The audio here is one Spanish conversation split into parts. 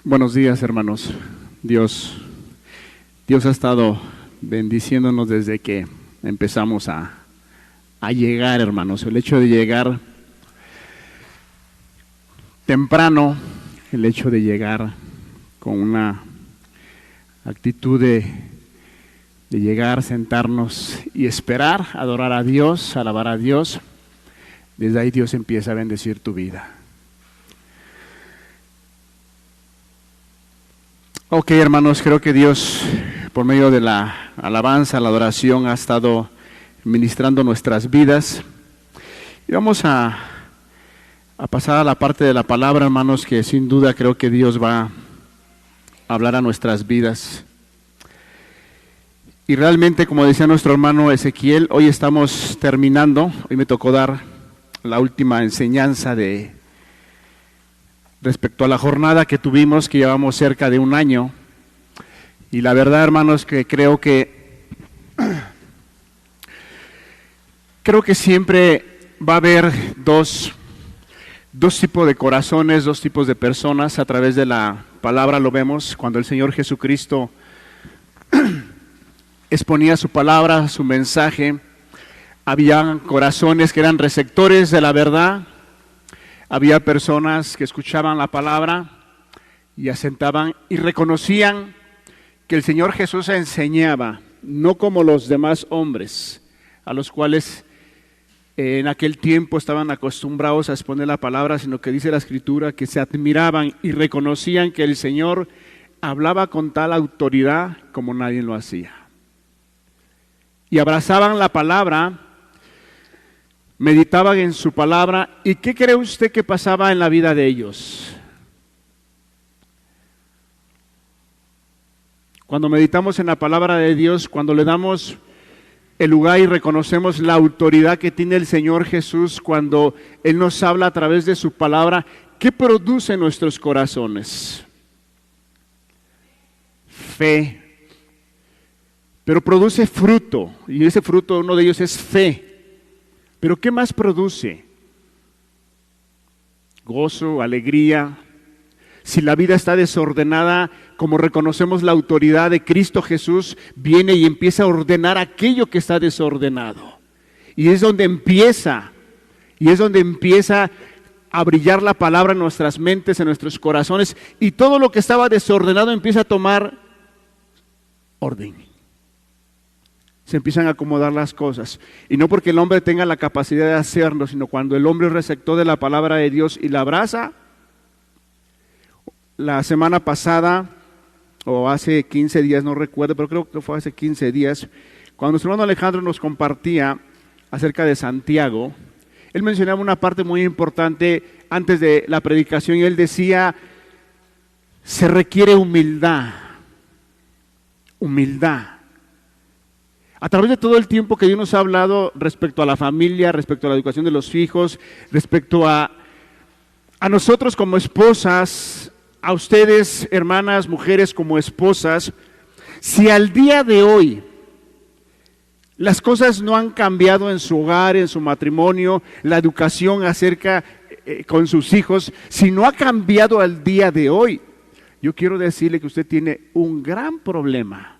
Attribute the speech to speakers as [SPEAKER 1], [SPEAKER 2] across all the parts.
[SPEAKER 1] Buenos días, hermanos. Dios ha estado bendiciéndonos desde que empezamos a llegar, hermanos. El hecho de llegar temprano, el hecho de llegar con una actitud de llegar, sentarnos y esperar, adorar a Dios, alabar a Dios, desde ahí Dios empieza a bendecir tu vida. Ok, hermanos, creo que Dios, por medio de la alabanza, la adoración, ha estado ministrando nuestras vidas. Y vamos a pasar a la parte de la palabra, hermanos, que sin duda creo que Dios va a hablar a nuestras vidas. Y realmente, como decía nuestro hermano Ezequiel, hoy estamos terminando, hoy me tocó dar la última enseñanza respecto a la jornada que tuvimos, que llevamos cerca de un año. Y la verdad, hermanos, que creo que siempre va a haber dos tipos de corazones, dos tipos de personas. A través de la palabra lo vemos cuando el Señor Jesucristo exponía su palabra, su mensaje. Había corazones que eran receptores de la verdad. Había personas que escuchaban la palabra y asentaban y reconocían que el Señor Jesús enseñaba, no como los demás hombres, a los cuales en aquel tiempo estaban acostumbrados a exponer la palabra, sino que dice la Escritura que se admiraban y reconocían que el Señor hablaba con tal autoridad como nadie lo hacía. Y abrazaban la palabra, meditaban en su palabra. ¿Y qué cree usted que pasaba en la vida de ellos? Cuando meditamos en la palabra de Dios, cuando le damos el lugar y reconocemos la autoridad que tiene el Señor Jesús, cuando Él nos habla a través de su palabra, ¿qué produce en nuestros corazones? Fe. Pero produce fruto, y ese fruto, uno de ellos es fe. Pero ¿qué más produce? Gozo, alegría. Si la vida está desordenada, como reconocemos la autoridad de Cristo Jesús, viene y empieza a ordenar aquello que está desordenado. Y es donde empieza a brillar la palabra en nuestras mentes, en nuestros corazones, y todo lo que estaba desordenado empieza a tomar orden. Se empiezan a acomodar las cosas. Y no porque el hombre tenga la capacidad de hacerlo, sino cuando el hombre es receptor de la palabra de Dios y la abraza. La semana pasada, o hace 15 días, no recuerdo, pero creo que fue hace 15 días, cuando nuestro hermano Alejandro nos compartía acerca de Santiago, él mencionaba una parte muy importante antes de la predicación, y él decía, se requiere humildad. Humildad. A través de todo el tiempo que Dios nos ha hablado respecto a la familia, respecto a la educación de los hijos, respecto a nosotros como esposas, a ustedes, hermanas, mujeres como esposas, si al día de hoy las cosas no han cambiado en su hogar, en su matrimonio, la educación acerca con sus hijos, si no ha cambiado al día de hoy, yo quiero decirle que usted tiene un gran problema.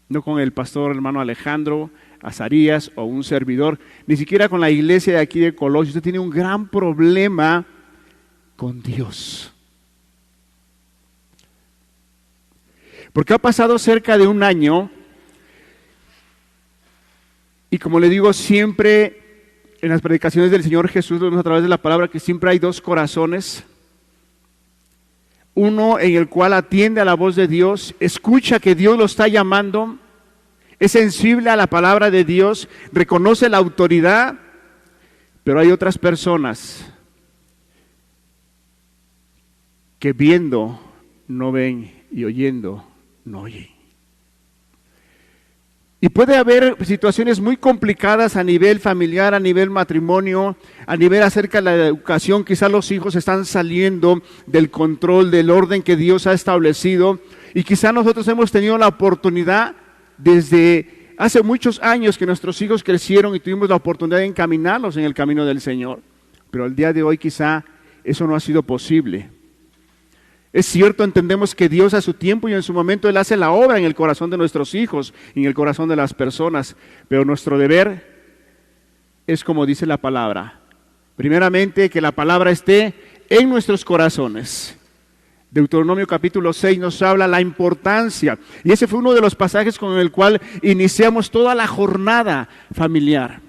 [SPEAKER 1] No con el pastor hermano Alejandro, Azarías o un servidor, ni siquiera con la iglesia de aquí de Colosio. Usted tiene un gran problema con Dios. Porque ha pasado cerca de un año y, como le digo, siempre en las predicaciones del Señor Jesús, a través de la palabra, que siempre hay dos corazones. Uno en el cual atiende a la voz de Dios, escucha que Dios lo está llamando, es sensible a la palabra de Dios, reconoce la autoridad, pero hay otras personas que viendo no ven y oyendo no oyen. Y puede haber situaciones muy complicadas a nivel familiar, a nivel matrimonio, a nivel acerca de la educación. Quizás los hijos están saliendo del control, del orden que Dios ha establecido. Y quizás nosotros hemos tenido la oportunidad desde hace muchos años que nuestros hijos crecieron y tuvimos la oportunidad de encaminarlos en el camino del Señor. Pero al día de hoy quizá eso no ha sido posible. Es cierto, entendemos que Dios a su tiempo y en su momento Él hace la obra en el corazón de nuestros hijos y en el corazón de las personas, pero nuestro deber es como dice la palabra. Primeramente, que la palabra esté en nuestros corazones. Deuteronomio capítulo 6 nos habla la importancia, y ese fue uno de los pasajes con el cual iniciamos toda la jornada familiar.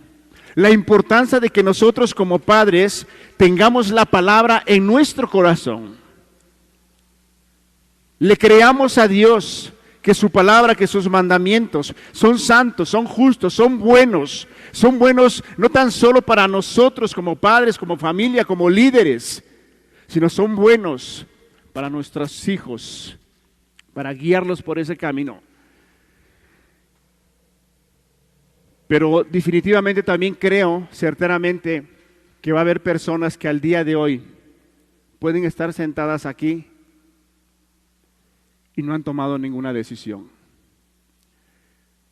[SPEAKER 1] La importancia de que nosotros como padres tengamos la palabra en nuestro corazón. Le creamos a Dios que su palabra, que sus mandamientos son santos, son justos, son buenos no tan solo para nosotros como padres, como familia, como líderes, sino son buenos para nuestros hijos, para guiarlos por ese camino. Pero definitivamente también creo, certeramente, que va a haber personas que al día de hoy pueden estar sentadas aquí y no han tomado ninguna decisión.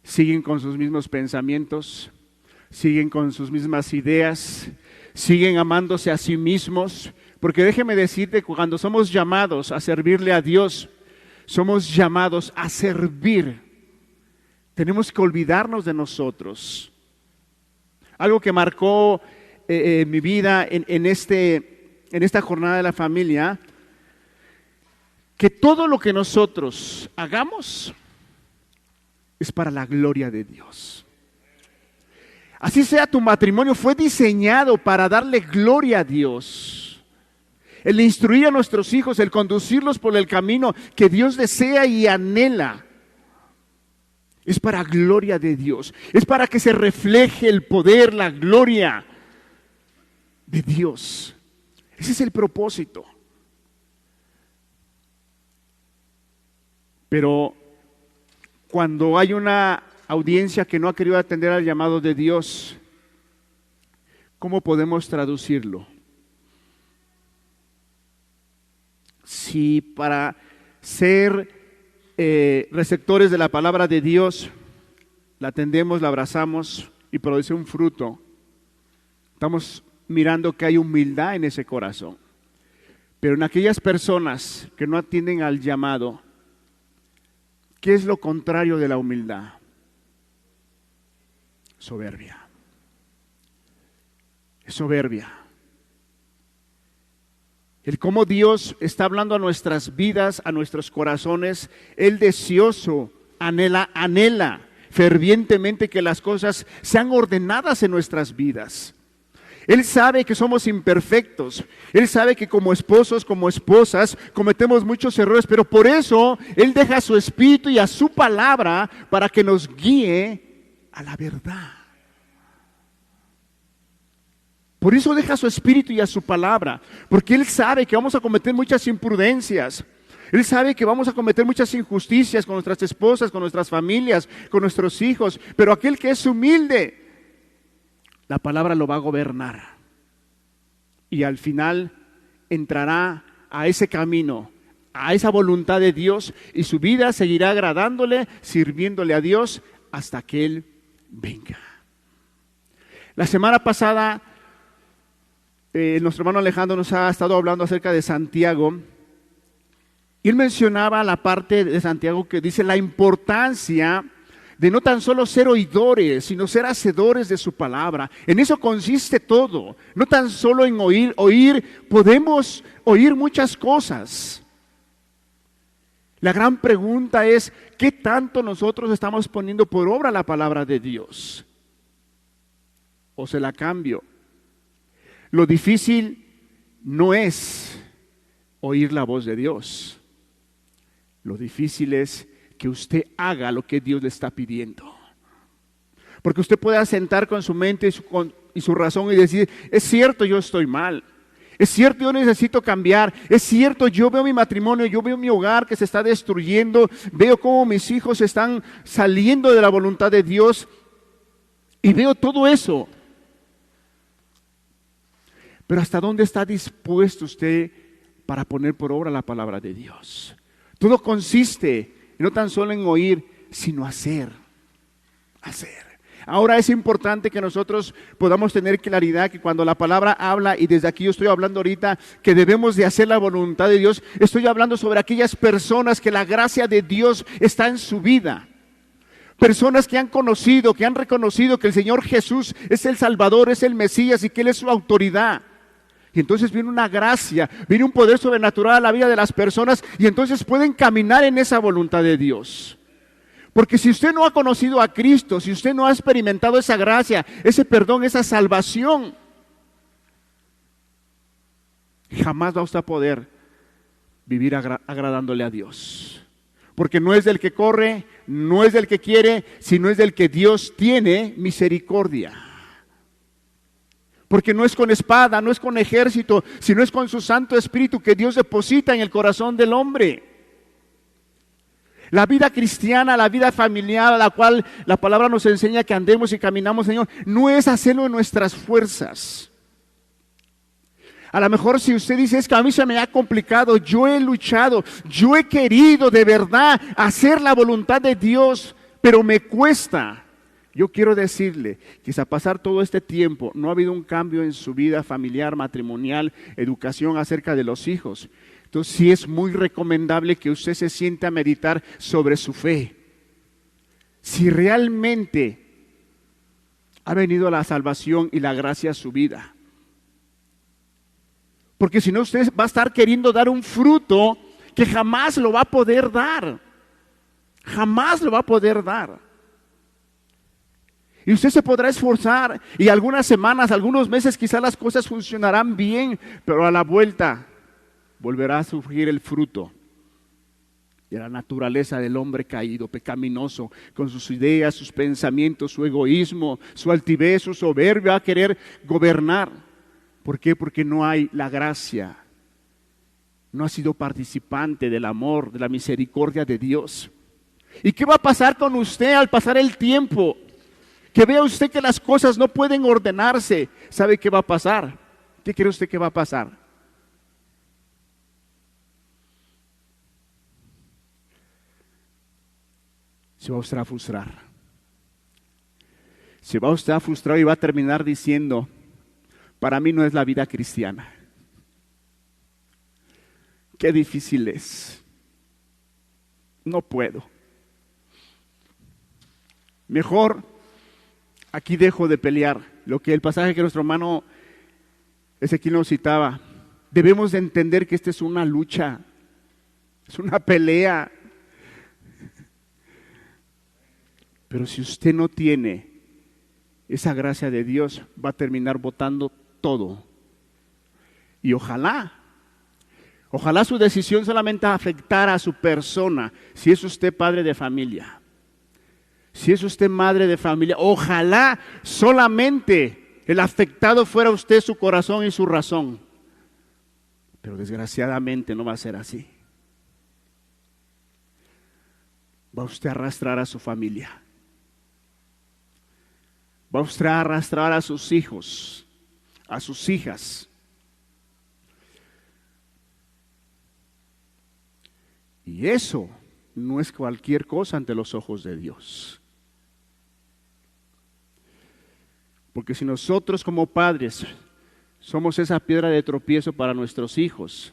[SPEAKER 1] Siguen con sus mismos pensamientos, siguen con sus mismas ideas, siguen amándose a sí mismos, porque déjeme decirte, cuando somos llamados a servirle a Dios, somos llamados a servir. Tenemos que olvidarnos de nosotros. Algo que marcó mi vida en esta jornada de la familia, que todo lo que nosotros hagamos es para la gloria de Dios. Así sea tu matrimonio, fue diseñado para darle gloria a Dios. El instruir a nuestros hijos, el conducirlos por el camino que Dios desea y anhela, es para gloria de Dios. Es para que se refleje el poder, la gloria de Dios. Ese es el propósito. Pero cuando hay una audiencia que no ha querido atender al llamado de Dios, ¿cómo podemos traducirlo? Si para ser receptores de la palabra de Dios, la atendemos, la abrazamos y produce un fruto, estamos mirando que hay humildad en ese corazón. Pero en aquellas personas que no atienden al llamado, ¿qué es lo contrario de la humildad? Soberbia. Es soberbia. El cómo Dios está hablando a nuestras vidas, a nuestros corazones. Él deseoso, anhela fervientemente que las cosas sean ordenadas en nuestras vidas. Él sabe que somos imperfectos. Él sabe que como esposos, como esposas, cometemos muchos errores, pero por eso Él deja a su Espíritu y a su palabra para que nos guíe a la verdad. Por eso deja a su Espíritu y a su palabra, porque Él sabe que vamos a cometer muchas imprudencias. Él sabe que vamos a cometer muchas injusticias con nuestras esposas, con nuestras familias, con nuestros hijos, pero aquel que es humilde, la palabra lo va a gobernar y al final entrará a ese camino, a esa voluntad de Dios, y su vida seguirá agradándole, sirviéndole a Dios hasta que Él venga. La semana pasada nuestro hermano Alejandro nos ha estado hablando acerca de Santiago y él mencionaba la parte de Santiago que dice la importancia de no tan solo ser oidores, sino ser hacedores de su palabra. En eso consiste todo, no tan solo en oír, podemos oír muchas cosas. La gran pregunta es, ¿qué tanto nosotros estamos poniendo por obra la palabra de Dios? ¿O se la cambio? Lo difícil no es oír la voz de Dios. Lo difícil es que usted haga lo que Dios le está pidiendo. Porque usted puede asentar con su mente y su razón y decir, es cierto, yo estoy mal. Es cierto, yo necesito cambiar. Es cierto, yo veo mi matrimonio, yo veo mi hogar que se está destruyendo. Veo cómo mis hijos están saliendo de la voluntad de Dios. Y veo todo eso. Pero ¿hasta dónde está dispuesto usted para poner por obra la palabra de Dios? Todo consiste no tan solo en oír, sino hacer. Ahora es importante que nosotros podamos tener claridad que cuando la palabra habla, y desde aquí yo estoy hablando ahorita, que debemos de hacer la voluntad de Dios, estoy hablando sobre aquellas personas que la gracia de Dios está en su vida. Personas que han conocido, que han reconocido que el Señor Jesús es el Salvador, es el Mesías y que Él es su autoridad. Y entonces viene una gracia, viene un poder sobrenatural a la vida de las personas y entonces pueden caminar en esa voluntad de Dios. Porque si usted no ha conocido a Cristo, si usted no ha experimentado esa gracia, ese perdón, esa salvación, jamás va usted a poder vivir agradándole a Dios. Porque no es del que corre, no es del que quiere, sino es del que Dios tiene misericordia. Porque no es con espada, no es con ejército, sino es con su Santo Espíritu que Dios deposita en el corazón del hombre. La vida cristiana, la vida familiar, a la cual la palabra nos enseña que andemos y caminamos, Señor, no es hacerlo en nuestras fuerzas. A lo mejor si usted dice, es que a mí se me ha complicado, yo he luchado, yo he querido de verdad hacer la voluntad de Dios, pero me cuesta. Yo quiero decirle que a pasar todo este tiempo no ha habido un cambio en su vida familiar, matrimonial, educación acerca de los hijos. Entonces sí es muy recomendable que usted se siente a meditar sobre su fe. Si realmente ha venido la salvación y la gracia a su vida. Porque si no usted va a estar queriendo dar un fruto que jamás lo va a poder dar. Jamás lo va a poder dar. Y usted se podrá esforzar y algunas semanas, algunos meses quizás las cosas funcionarán bien, pero a la vuelta volverá a surgir el fruto de la naturaleza del hombre caído, pecaminoso, con sus ideas, sus pensamientos, su egoísmo, su altivez, su soberbia, a querer gobernar. ¿Por qué? Porque no hay la gracia, no ha sido participante del amor, de la misericordia de Dios. ¿Y qué va a pasar con usted al pasar el tiempo? Que vea usted que las cosas no pueden ordenarse. ¿Sabe qué va a pasar? ¿Qué cree usted que va a pasar? Se va usted a frustrar. Se va usted a frustrar y va a terminar diciendo, para mí no es la vida cristiana. Qué difícil es. No puedo. Mejor aquí dejo de pelear. Lo que el pasaje que nuestro hermano Ezequiel nos citaba. Debemos de entender que esta es una lucha. Es una pelea. Pero si usted no tiene esa gracia de Dios, va a terminar botando todo. Y ojalá su decisión solamente afectara a su persona. Si es usted padre de familia, si es usted madre de familia, ojalá solamente el afectado fuera usted, su corazón y su razón. Pero desgraciadamente no va a ser así. Va usted a arrastrar a su familia. Va usted a arrastrar a sus hijos, a sus hijas. Y eso no es cualquier cosa ante los ojos de Dios. Porque si nosotros como padres somos esa piedra de tropiezo para nuestros hijos,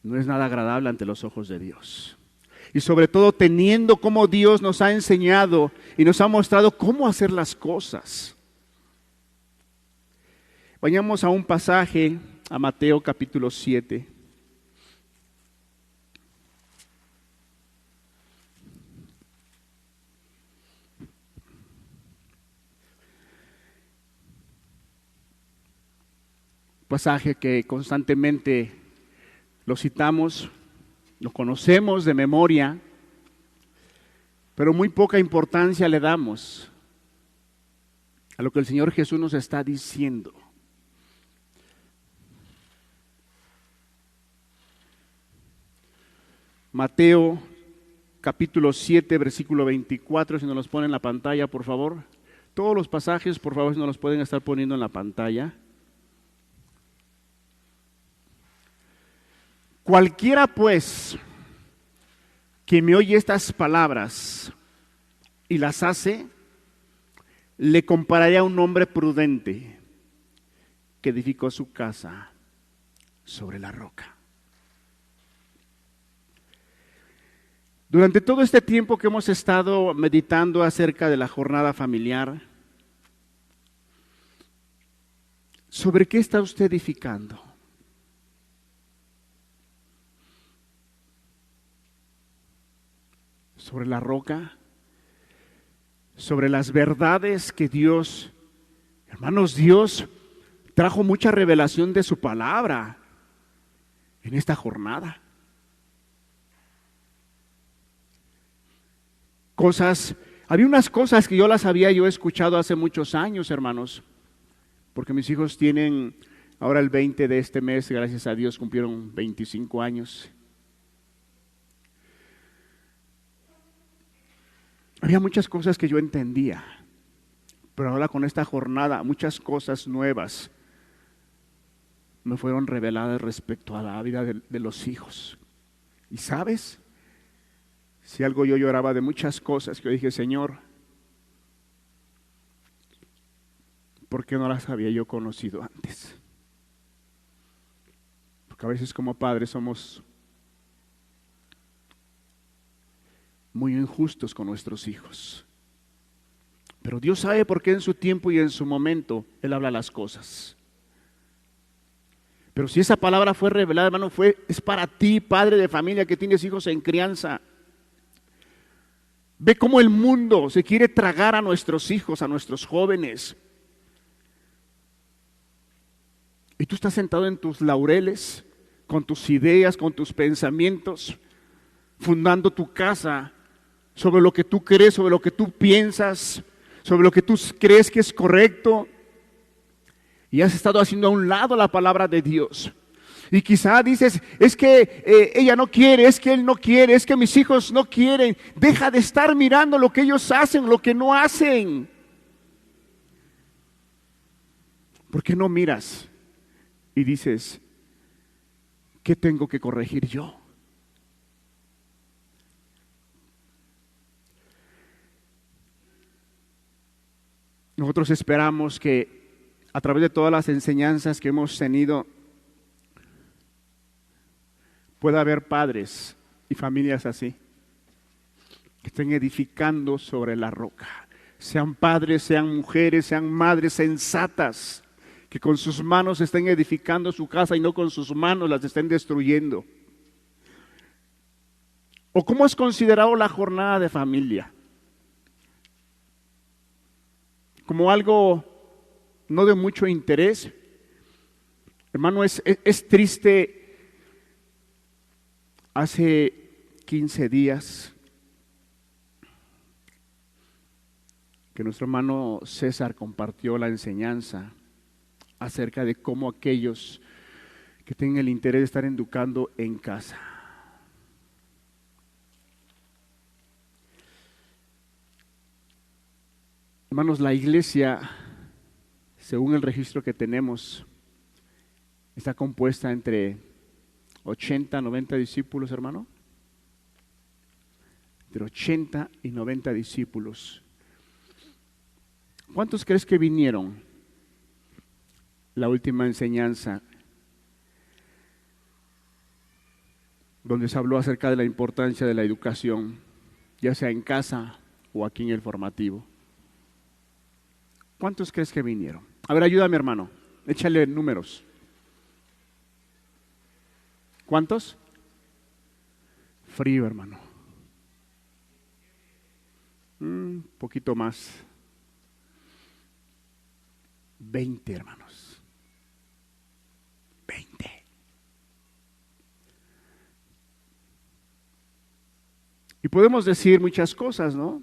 [SPEAKER 1] no es nada agradable ante los ojos de Dios. Y sobre todo teniendo como Dios nos ha enseñado y nos ha mostrado cómo hacer las cosas. Vayamos a un pasaje, a Mateo capítulo 7. Pasaje que constantemente lo citamos, lo conocemos de memoria, pero muy poca importancia le damos a lo que el Señor Jesús nos está diciendo. Mateo capítulo 7, versículo 24, si nos los ponen en la pantalla, por favor. Todos los pasajes, por favor, si nos los pueden estar poniendo en la pantalla. Cualquiera pues que me oye estas palabras y las hace, le compararía a un hombre prudente que edificó su casa sobre la roca. Durante todo este tiempo que hemos estado meditando acerca de la jornada familiar, ¿sobre qué está usted edificando? ¿Sobre la roca? ¿Sobre las verdades que Dios, hermanos, Dios trajo mucha revelación de su palabra en esta jornada? Había unas cosas que yo las había escuchado hace muchos años, hermanos, porque mis hijos tienen, ahora el 20 de este mes, gracias a Dios, cumplieron 25 años. Había muchas cosas que yo entendía, pero ahora con esta jornada, muchas cosas nuevas me fueron reveladas respecto a la vida de los hijos. ¿Y sabes? Si algo yo lloraba de muchas cosas que yo dije, Señor, ¿por qué no las había yo conocido antes? Porque a veces como padres somos muy injustos con nuestros hijos. Pero Dios sabe por qué en su tiempo y en su momento Él habla las cosas. Pero si esa palabra fue revelada, hermano, es para ti, padre de familia que tienes hijos en crianza. Ve cómo el mundo se quiere tragar a nuestros hijos, a nuestros jóvenes. Y tú estás sentado en tus laureles, con tus ideas, con tus pensamientos, fundando tu casa sobre lo que tú crees, sobre lo que tú piensas, sobre lo que tú crees que es correcto. Y has estado haciendo a un lado la palabra de Dios. Y quizá dices, es que ella no quiere, es que él no quiere, es que mis hijos no quieren. Deja de estar mirando lo que ellos hacen, lo que no hacen. ¿Por qué no miras y dices, ¿qué tengo que corregir yo? Nosotros esperamos que a través de todas las enseñanzas que hemos tenido, pueda haber padres y familias así, que estén edificando sobre la roca. Sean padres, sean mujeres, sean madres sensatas, que con sus manos estén edificando su casa y no con sus manos las estén destruyendo. ¿O cómo es considerado la jornada de familia? Como algo no de mucho interés. Hermano, es triste. Hace 15 días que nuestro hermano César compartió la enseñanza acerca de cómo aquellos que tienen el interés de estar educando en casa. Hermanos, la iglesia, según el registro que tenemos, está compuesta entre 80, 90 discípulos, hermano. Entre 80 y 90 discípulos. ¿Cuántos crees que vinieron la última enseñanza donde se habló acerca de la importancia de la educación, ya sea en casa o aquí en el formativo? ¿Cuántos crees que vinieron? A ver, ayúdame, hermano. Échale números. ¿Cuántos? Frío, hermano. Un poquito más. 20, hermanos. 20. Y podemos decir muchas cosas, ¿no?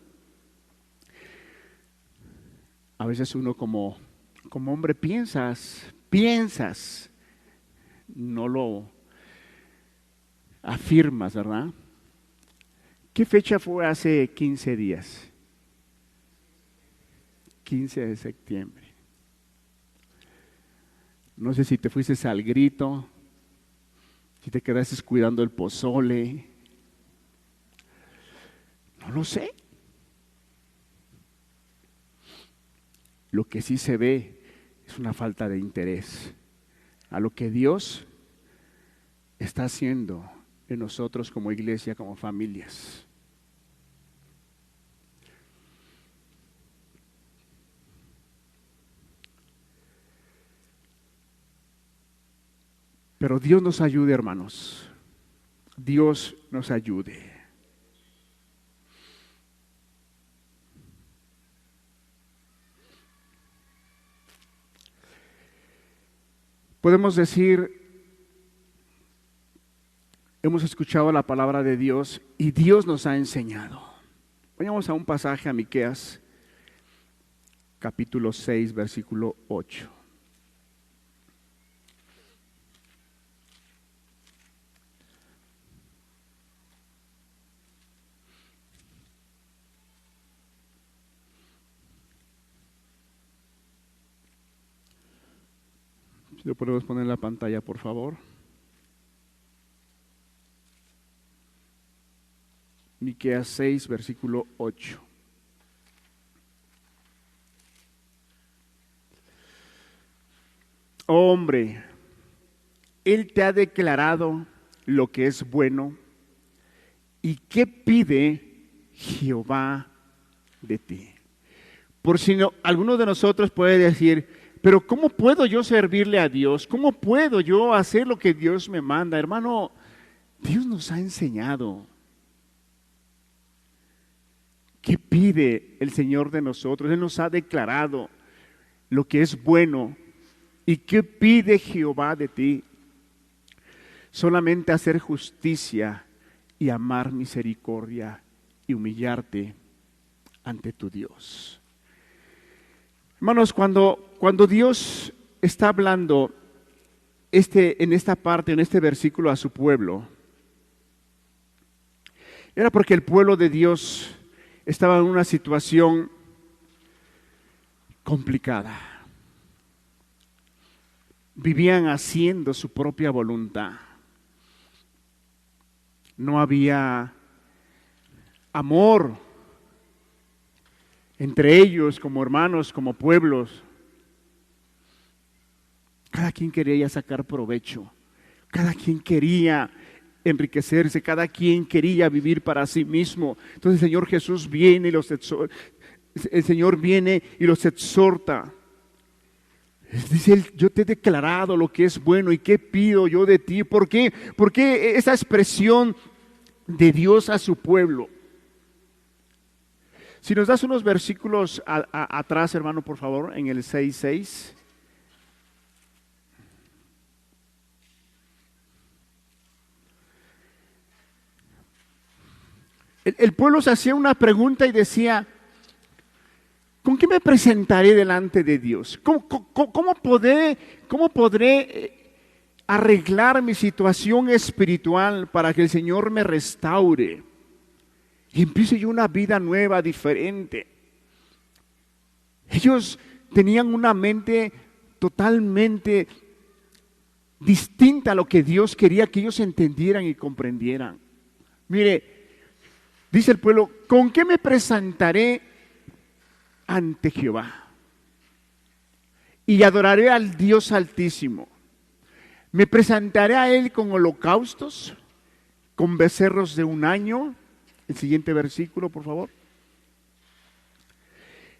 [SPEAKER 1] A veces uno como hombre piensas, no lo afirmas, ¿verdad? ¿Qué fecha fue hace 15 días? 15 de septiembre. No sé si te fuiste al grito, si te quedaste cuidando el pozole. No lo sé. Lo que sí se ve es una falta de interés a lo que Dios está haciendo en nosotros como iglesia, como familias. Pero Dios nos ayude, hermanos. Dios nos ayude. Podemos decir, hemos escuchado la palabra de Dios y Dios nos ha enseñado. Vayamos a un pasaje a Miqueas, capítulo 6, versículo 8. Si lo podemos poner en la pantalla, por favor. Miqueas 6, versículo 8. Oh, hombre, Él te ha declarado lo que es bueno. ¿Y qué pide Jehová de ti? Por si no, alguno de nosotros puede decir, pero ¿cómo puedo yo servirle a Dios? ¿Cómo puedo yo hacer lo que Dios me manda? Hermano, Dios nos ha enseñado. ¿Qué pide el Señor de nosotros? Él nos ha declarado lo que es bueno. ¿Y qué pide Jehová de ti? Solamente hacer justicia y amar misericordia y humillarte ante tu Dios. Hermanos, cuando Dios está hablando en esta parte, en este versículo a su pueblo, era porque el pueblo de Dios estaba en una situación complicada. Vivían haciendo su propia voluntad. No había amor entre ellos como hermanos, como pueblos. Cada quien quería sacar provecho. Cada quien quería enriquecerse. Cada quien quería vivir para sí mismo. Entonces el Señor Jesús viene y los exhorta. El Señor viene y los exhorta. Dice Él, yo te he declarado lo que es bueno y qué pido yo de ti. ¿Por qué? ¿Por qué esa expresión de Dios a su pueblo? Si nos das unos versículos atrás, hermano, por favor, en el 6:6. El pueblo se hacía una pregunta y decía, ¿con qué me presentaré delante de Dios? ¿Cómo podré arreglar mi situación espiritual para que el Señor me restaure y empiece yo una vida nueva, diferente? Ellos tenían una mente totalmente distinta a lo que Dios quería que ellos entendieran y comprendieran. Mire, dice el pueblo, ¿con qué me presentaré ante Jehová? Y adoraré al Dios Altísimo. Me presentaré a Él con holocaustos, con becerros de un año. El siguiente versículo, por favor.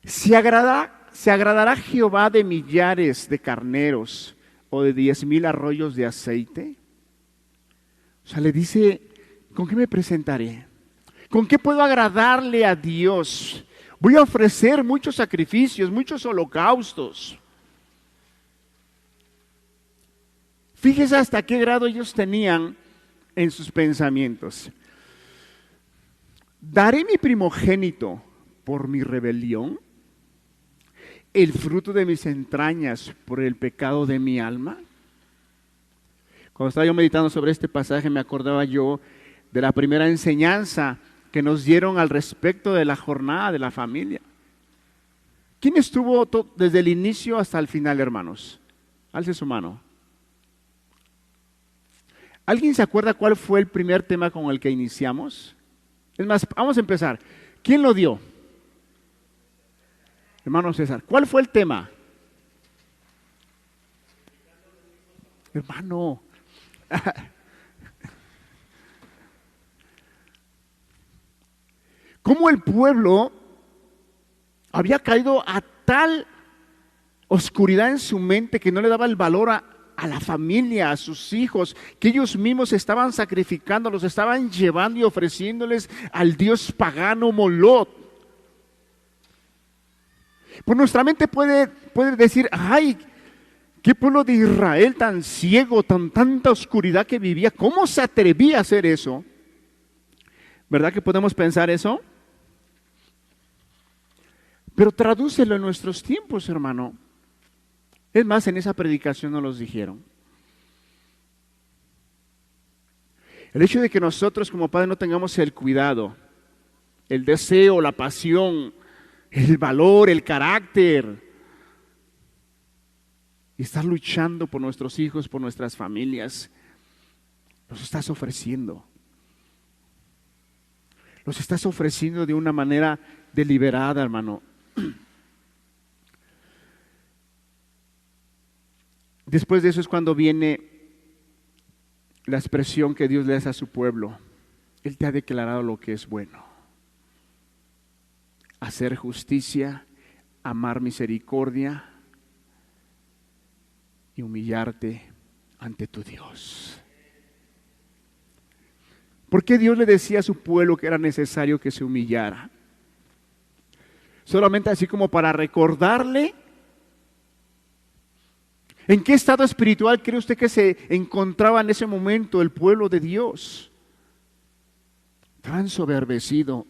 [SPEAKER 1] ¿Se agradará Jehová de millares de carneros o de 10,000 arroyos de aceite? O sea, le dice, ¿con qué me presentaré? ¿Con qué puedo agradarle a Dios? Voy a ofrecer muchos sacrificios, muchos holocaustos. Fíjese hasta qué grado ellos tenían en sus pensamientos. ¿Daré mi primogénito por mi rebelión? ¿El fruto de mis entrañas por el pecado de mi alma? Cuando estaba yo meditando sobre este pasaje me acordaba yo de la primera enseñanza que nos dieron al respecto de la jornada de la familia. ¿Quién estuvo desde el inicio hasta el final, hermanos? Alce su mano. ¿Alguien se acuerda cuál fue el primer tema con el que iniciamos? Es más, vamos a empezar. ¿Quién lo dio? Hermano César, ¿cuál fue el tema? Hermano, ¿cómo el pueblo había caído a tal oscuridad en su mente que no le daba el valor a la familia, a sus hijos, que ellos mismos estaban sacrificando, los estaban llevando y ofreciéndoles al dios pagano Moloch? Pues nuestra mente puede decir, ay, qué pueblo de Israel tan ciego, tanta oscuridad que vivía, ¿cómo se atrevía a hacer eso? ¿Verdad que podemos pensar eso? Pero tradúcelo en nuestros tiempos, hermano. Es más, en esa predicación nos los dijeron. El hecho de que nosotros como padres no tengamos el cuidado, el deseo, la pasión, el valor, el carácter, y estar luchando por nuestros hijos, por nuestras familias, los estás ofreciendo. Los estás ofreciendo de una manera deliberada, hermano. Después de eso es cuando viene la expresión que Dios le hace a su pueblo. Él te ha declarado lo que es bueno. Hacer justicia, amar misericordia y humillarte ante tu Dios. ¿Por qué Dios le decía a su pueblo que era necesario que se humillara? Solamente así como para recordarle. ¿En qué estado espiritual cree usted que se encontraba en ese momento el pueblo de Dios? Tan ensoberbecido.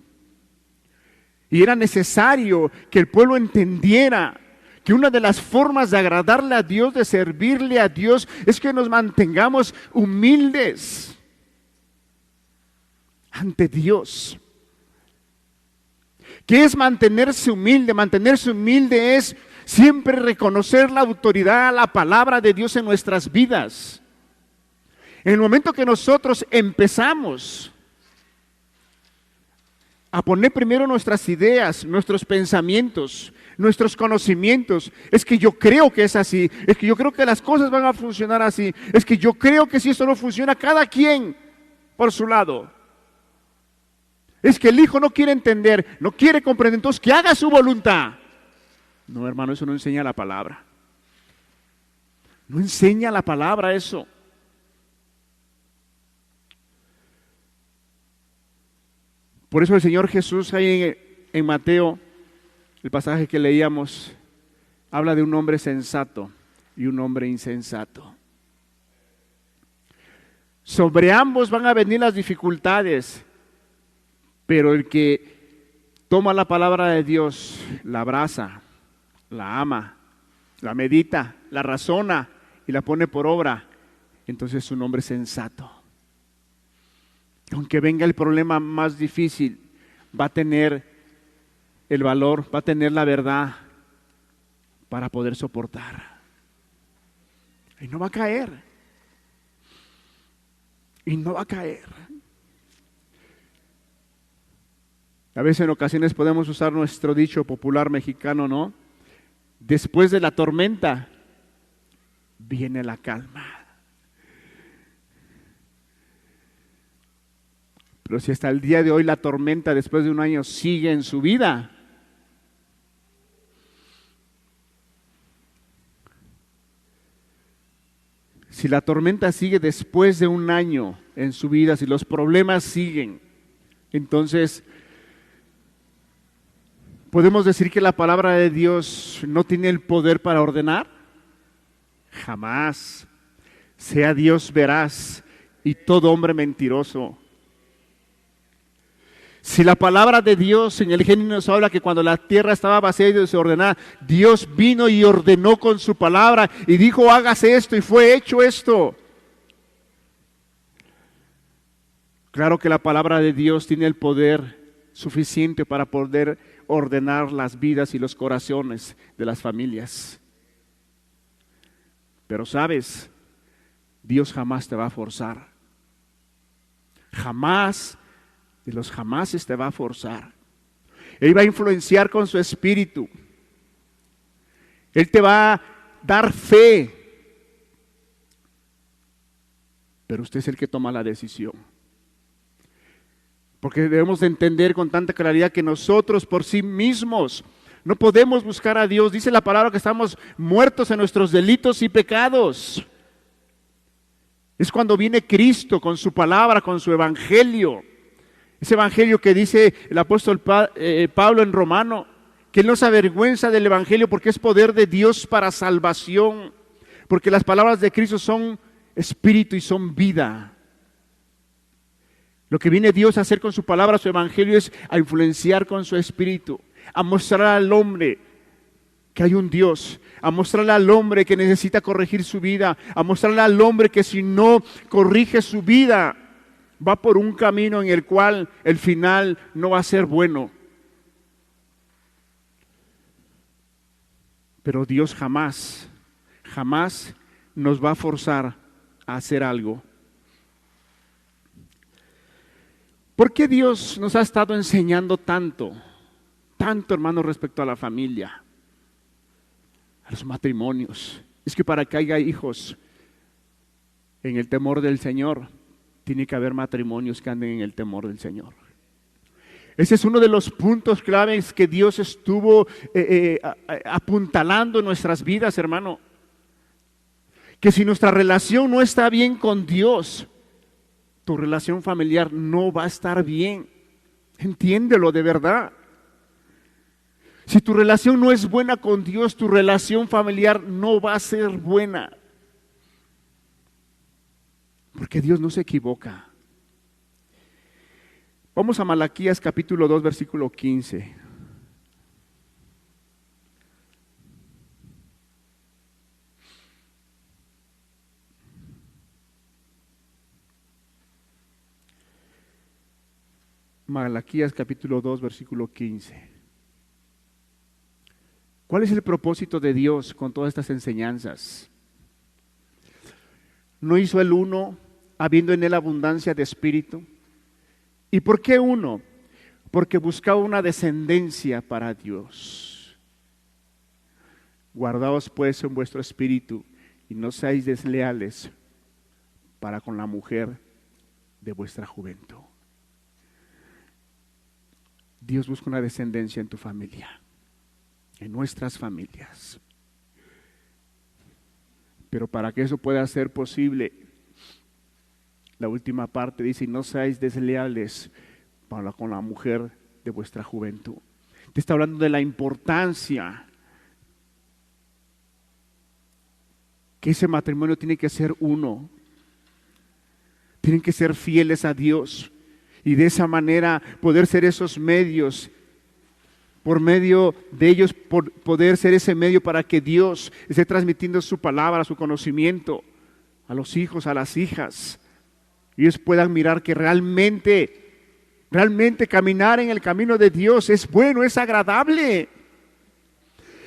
[SPEAKER 1] Y era necesario que el pueblo entendiera que una de las formas de agradarle a Dios, de servirle a Dios, es que nos mantengamos humildes ante Dios. ¿Qué es mantenerse humilde? Mantenerse humilde es siempre reconocer la autoridad, la palabra de Dios en nuestras vidas. En el momento que nosotros empezamos a poner primero nuestras ideas, nuestros pensamientos, nuestros conocimientos, es que yo creo que es así, es que yo creo que las cosas van a funcionar así, es que yo creo que si esto no funciona, cada quien por su lado. Es que el hijo no quiere entender, no quiere comprender, entonces que haga su voluntad. No, hermano, eso no enseña la palabra. No enseña la palabra eso. Por eso el Señor Jesús ahí en Mateo, el pasaje que leíamos, habla de un hombre sensato y un hombre insensato. Sobre ambos van a venir las dificultades, pero el que toma la palabra de Dios, la abraza, la ama, la medita, la razona y la pone por obra, entonces es un hombre sensato. Aunque venga el problema más difícil, va a tener el valor, va a tener la verdad para poder soportar. Y no va a caer. Y no va a caer. A veces en ocasiones podemos usar nuestro dicho popular mexicano, ¿no? Después de la tormenta viene la calma. Pero si hasta el día de hoy la tormenta después de un año sigue en su vida, si la tormenta sigue después de un año en su vida, si los problemas siguen, entonces ¿podemos decir que la palabra de Dios no tiene el poder para ordenar? Jamás. Sea Dios veraz y todo hombre mentiroso. Si la palabra de Dios en el Génesis nos habla que cuando la tierra estaba vacía y desordenada, Dios vino y ordenó con su palabra y dijo, hágase esto, y fue hecho esto. Claro que la palabra de Dios tiene el poder suficiente para poder ordenar las vidas y los corazones de las familias. Pero sabes, Dios jamás te va a forzar. Jamás, de los jamases te va a forzar. Él va a influenciar con su espíritu. Él te va a dar fe. Pero usted es el que toma la decisión. Porque debemos de entender con tanta claridad que nosotros por sí mismos no podemos buscar a Dios. Dice la palabra que estamos muertos en nuestros delitos y pecados. Es cuando viene Cristo con su palabra, con su evangelio. Ese evangelio que dice el apóstol Pablo en Romano, que él no se avergüenza del evangelio porque es poder de Dios para salvación. Porque las palabras de Cristo son espíritu y son vida. Lo que viene Dios a hacer con su palabra, su evangelio, es a influenciar con su espíritu, a mostrar al hombre que hay un Dios, a mostrarle al hombre que necesita corregir su vida, a mostrarle al hombre que si no corrige su vida, va por un camino en el cual el final no va a ser bueno. Pero Dios jamás nos va a forzar a hacer algo. ¿Por qué Dios nos ha estado enseñando tanto, hermano, respecto a la familia, a los matrimonios? Es que para que haya hijos en el temor del Señor, tiene que haber matrimonios que anden en el temor del Señor. Ese es uno de los puntos claves que Dios estuvo apuntalando en nuestras vidas, hermano. Que si nuestra relación no está bien con Dios, tu relación familiar no va a estar bien. Entiéndelo de verdad. Si tu relación no es buena con Dios, tu relación familiar no va a ser buena. Porque Dios no se equivoca. Vamos a Malaquías capítulo 2, versículo 15. Malaquías capítulo 2, versículo 15. ¿Cuál es el propósito de Dios con todas estas enseñanzas? ¿No hizo el uno, habiendo en él abundancia de espíritu? ¿Y por qué uno? Porque buscaba una descendencia para Dios. Guardaos pues en vuestro espíritu y no seáis desleales para con la mujer de vuestra juventud. Dios busca una descendencia en tu familia, en nuestras familias. Pero para que eso pueda ser posible, la última parte dice, y no seáis desleales para con la mujer de vuestra juventud. Te está hablando de la importancia que ese matrimonio tiene que ser uno. Tienen que ser fieles a Dios y de esa manera poder ser esos medios, por medio de ellos poder ser ese medio para que Dios esté transmitiendo su palabra, su conocimiento a los hijos, a las hijas. Y ellos puedan mirar que realmente caminar en el camino de Dios es bueno, es agradable.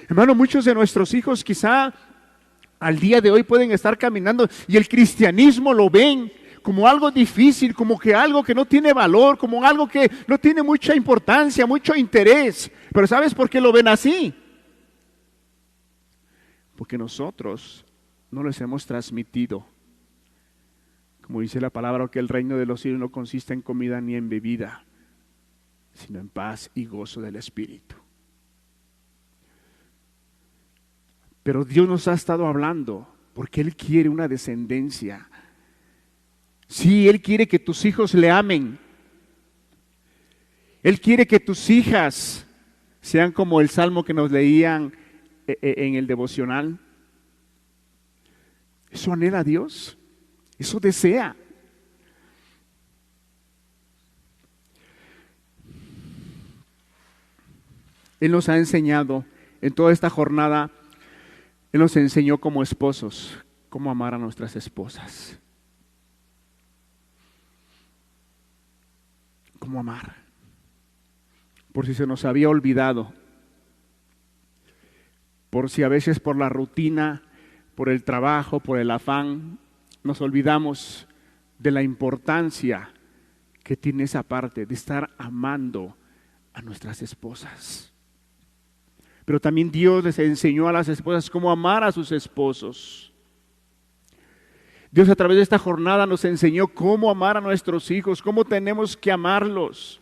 [SPEAKER 1] Hermano, muchos de nuestros hijos quizá al día de hoy pueden estar caminando y el cristianismo lo ven como algo difícil, como que algo que no tiene valor, como algo que no tiene mucha importancia, mucho interés. Pero ¿sabes por qué lo ven así? Porque nosotros no les hemos transmitido, como dice la palabra, que el reino de los cielos no consiste en comida ni en bebida, sino en paz y gozo del Espíritu. Pero Dios nos ha estado hablando porque Él quiere una descendencia. Sí, Él quiere que tus hijos le amen. Él quiere que tus hijas sean como el salmo que nos leían en el devocional. Eso anhela Dios, eso desea. Él nos ha enseñado en toda esta jornada, Él nos enseñó como esposos cómo amar a nuestras esposas. Cómo amar. Por si se nos había olvidado, por si a veces por la rutina, por el trabajo, por el afán, nos olvidamos de la importancia que tiene esa parte de estar amando a nuestras esposas. Pero también Dios les enseñó a las esposas cómo amar a sus esposos. Dios a través de esta jornada nos enseñó cómo amar a nuestros hijos, cómo tenemos que amarlos.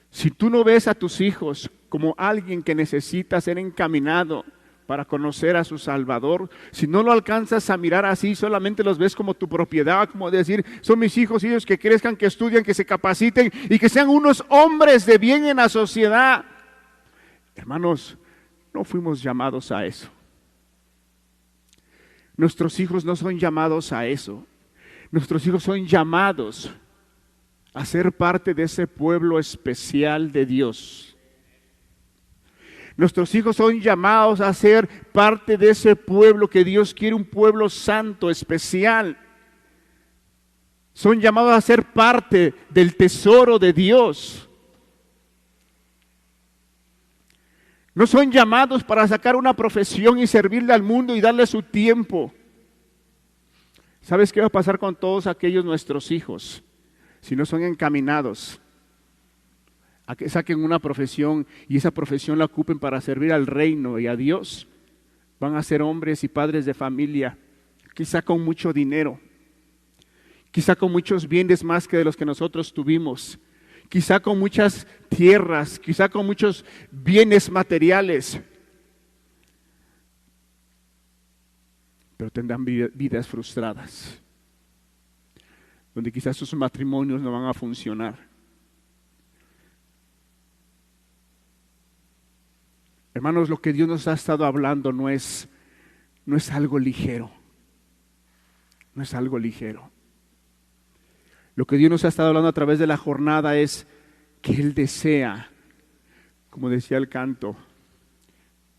[SPEAKER 1] Si tú no ves a tus hijos como alguien que necesita ser encaminado para conocer a su Salvador, si no lo alcanzas a mirar así, solamente los ves como tu propiedad, como decir, son mis hijos, ellos que crezcan, que estudien, que se capaciten y que sean unos hombres de bien en la sociedad. Hermanos, no fuimos llamados a eso. Nuestros hijos no son llamados a eso. Nuestros hijos son llamados a ser parte de ese pueblo especial de Dios. Nuestros hijos son llamados a ser parte de ese pueblo que Dios quiere, un pueblo santo, especial. Son llamados a ser parte del tesoro de Dios. No son llamados para sacar una profesión y servirle al mundo y darle su tiempo. ¿Sabes qué va a pasar con todos aquellos nuestros hijos si no son encaminados a que saquen una profesión y esa profesión la ocupen para servir al reino y a Dios? Van a ser hombres y padres de familia, quizá con mucho dinero, quizá con muchos bienes más que de los que nosotros tuvimos, quizá con muchas tierras, quizá con muchos bienes materiales, pero tendrán vidas frustradas, donde quizás sus matrimonios no van a funcionar. Hermanos, lo que Dios nos ha estado hablando no es algo ligero. No es algo ligero. Lo que Dios nos ha estado hablando a través de la jornada es que Él desea, como decía el canto,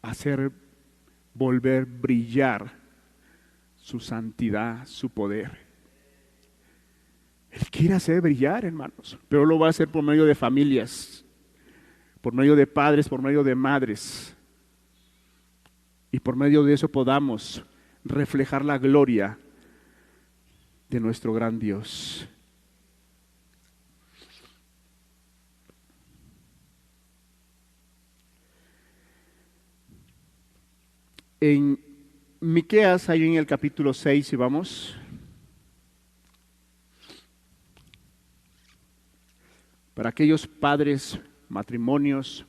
[SPEAKER 1] hacer volver brillar su santidad, su poder. Él quiere hacer brillar, hermanos, pero lo va a hacer por medio de familias, por medio de padres, por medio de madres. Y por medio de eso podamos reflejar la gloria de nuestro gran Dios. En Miqueas, ahí en el capítulo 6, si vamos. Para aquellos padres, matrimonios,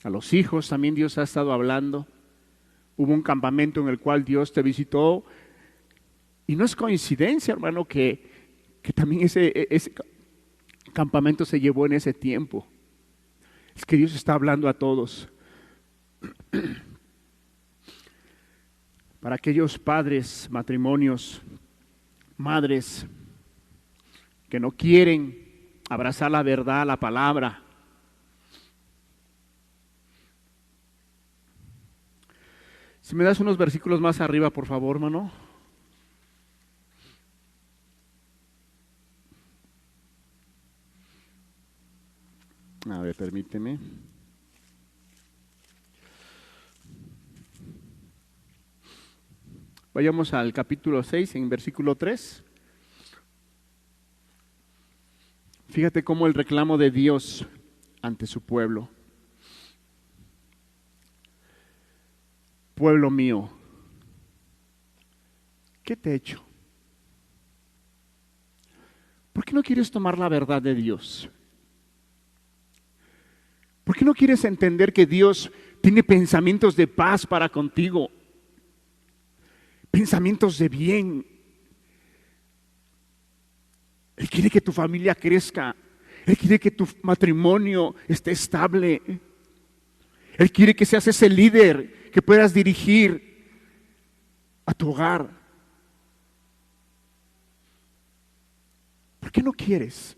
[SPEAKER 1] a los hijos también Dios ha estado hablando. Hubo un campamento en el cual Dios te visitó y no es coincidencia, hermano, que también ese campamento se llevó en ese tiempo. Es que Dios está hablando a todos. Para aquellos padres, matrimonios, madres que no quieren abrazar la verdad, la palabra. Si me das unos versículos más arriba, por favor, hermano. A ver, permíteme. Vayamos al capítulo 6, en versículo 3. Fíjate cómo el reclamo de Dios ante su pueblo. Pueblo mío, ¿qué te he hecho? ¿Por qué no quieres tomar la verdad de Dios? ¿Por qué no quieres entender que Dios tiene pensamientos de paz para contigo? Pensamientos de bien. Él quiere que tu familia crezca. Él quiere que tu matrimonio esté estable. Él quiere que seas ese líder que puedas dirigir a tu hogar. ¿Por qué no quieres?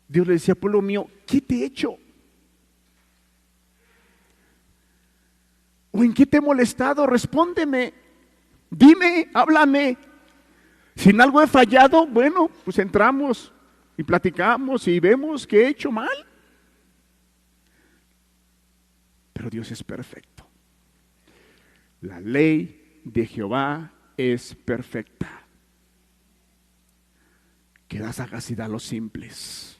[SPEAKER 1] Dios le decía, pueblo mío, ¿qué te he hecho? ¿O en qué te he molestado? Respóndeme. Dime, háblame. Si en algo he fallado, bueno, pues entramos y platicamos y vemos que he hecho mal. Pero Dios es perfecto. La ley de Jehová es perfecta, que da da sagacidad a los simples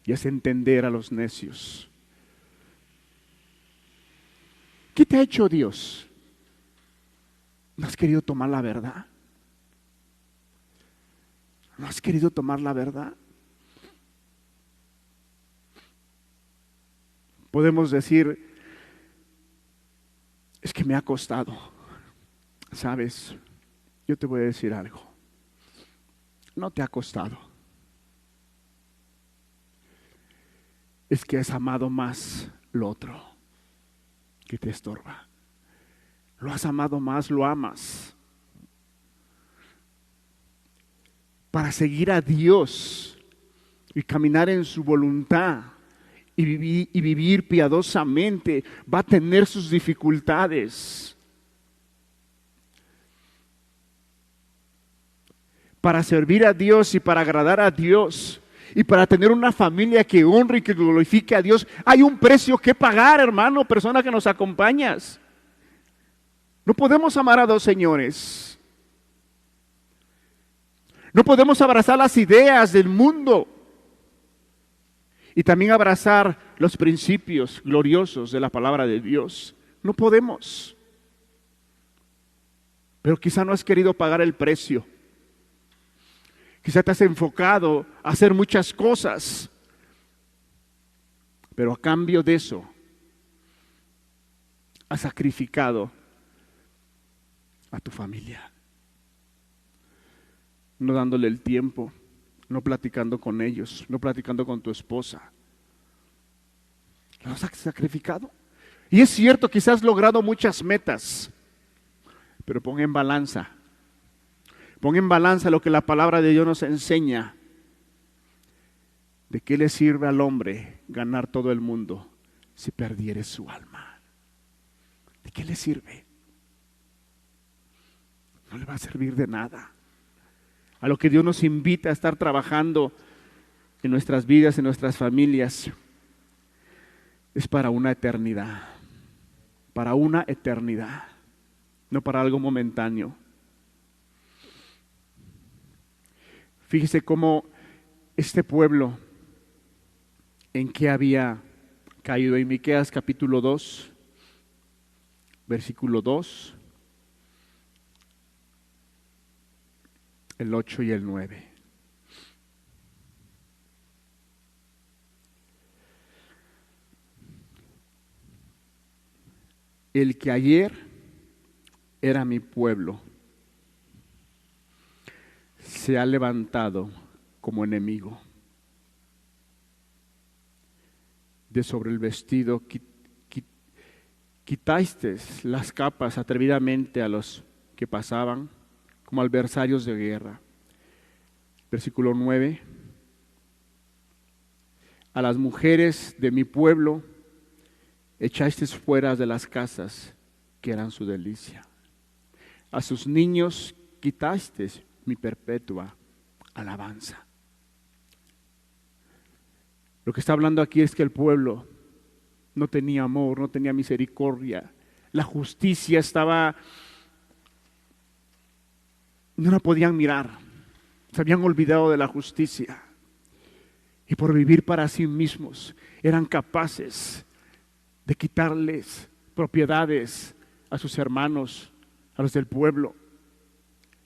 [SPEAKER 1] y hace entender a los necios. ¿Qué te ha hecho Dios? ¿No has querido tomar la verdad? ¿No has querido tomar la verdad? Podemos decir, es que me ha costado. ¿Sabes? Yo te voy a decir algo. No te ha costado. Es que has amado más lo otro que te estorba. Lo has amado más, lo amas. Para seguir a Dios y caminar en su voluntad y vivir piadosamente, va a tener sus dificultades. Para servir a Dios y para agradar a Dios y para tener una familia que honre y que glorifique a Dios, hay un precio que pagar, hermano, persona que nos acompañas. No podemos amar a dos señores. No podemos abrazar las ideas del mundo y también abrazar los principios gloriosos de la palabra de Dios. No podemos. Pero quizá no has querido pagar el precio. Quizá te has enfocado a hacer muchas cosas, pero a cambio de eso has sacrificado a tu familia. No dándole el tiempo, no platicando con ellos, no platicando con tu esposa. ¿Lo has sacrificado? Y es cierto, quizás has logrado muchas metas, pero pon en balanza. Pon en balanza lo que la palabra de Dios nos enseña. ¿De qué le sirve al hombre ganar todo el mundo si perdiere su alma? ¿De qué le sirve? No le va a servir de nada. A lo que Dios nos invita a estar trabajando en nuestras vidas, en nuestras familias, es para una eternidad. Para una eternidad, no para algo momentáneo. Fíjese cómo este pueblo en que había caído. En Miqueas capítulo 2, versículo 2, el 8 y el 9. El que ayer era mi pueblo se ha levantado como enemigo. De sobre el vestido quitasteis las capas atrevidamente a los que pasaban como adversarios de guerra. Versículo 9. A las mujeres de mi pueblo echasteis fuera de las casas que eran su delicia. A sus niños quitasteis mi perpetua alabanza. Lo que está hablando aquí es que el pueblo no tenía amor, no tenía misericordia. La justicia estaba, no la podían mirar. Se habían olvidado de la justicia. Y por vivir para sí mismos, eran capaces de quitarles propiedades a sus hermanos, a los del pueblo.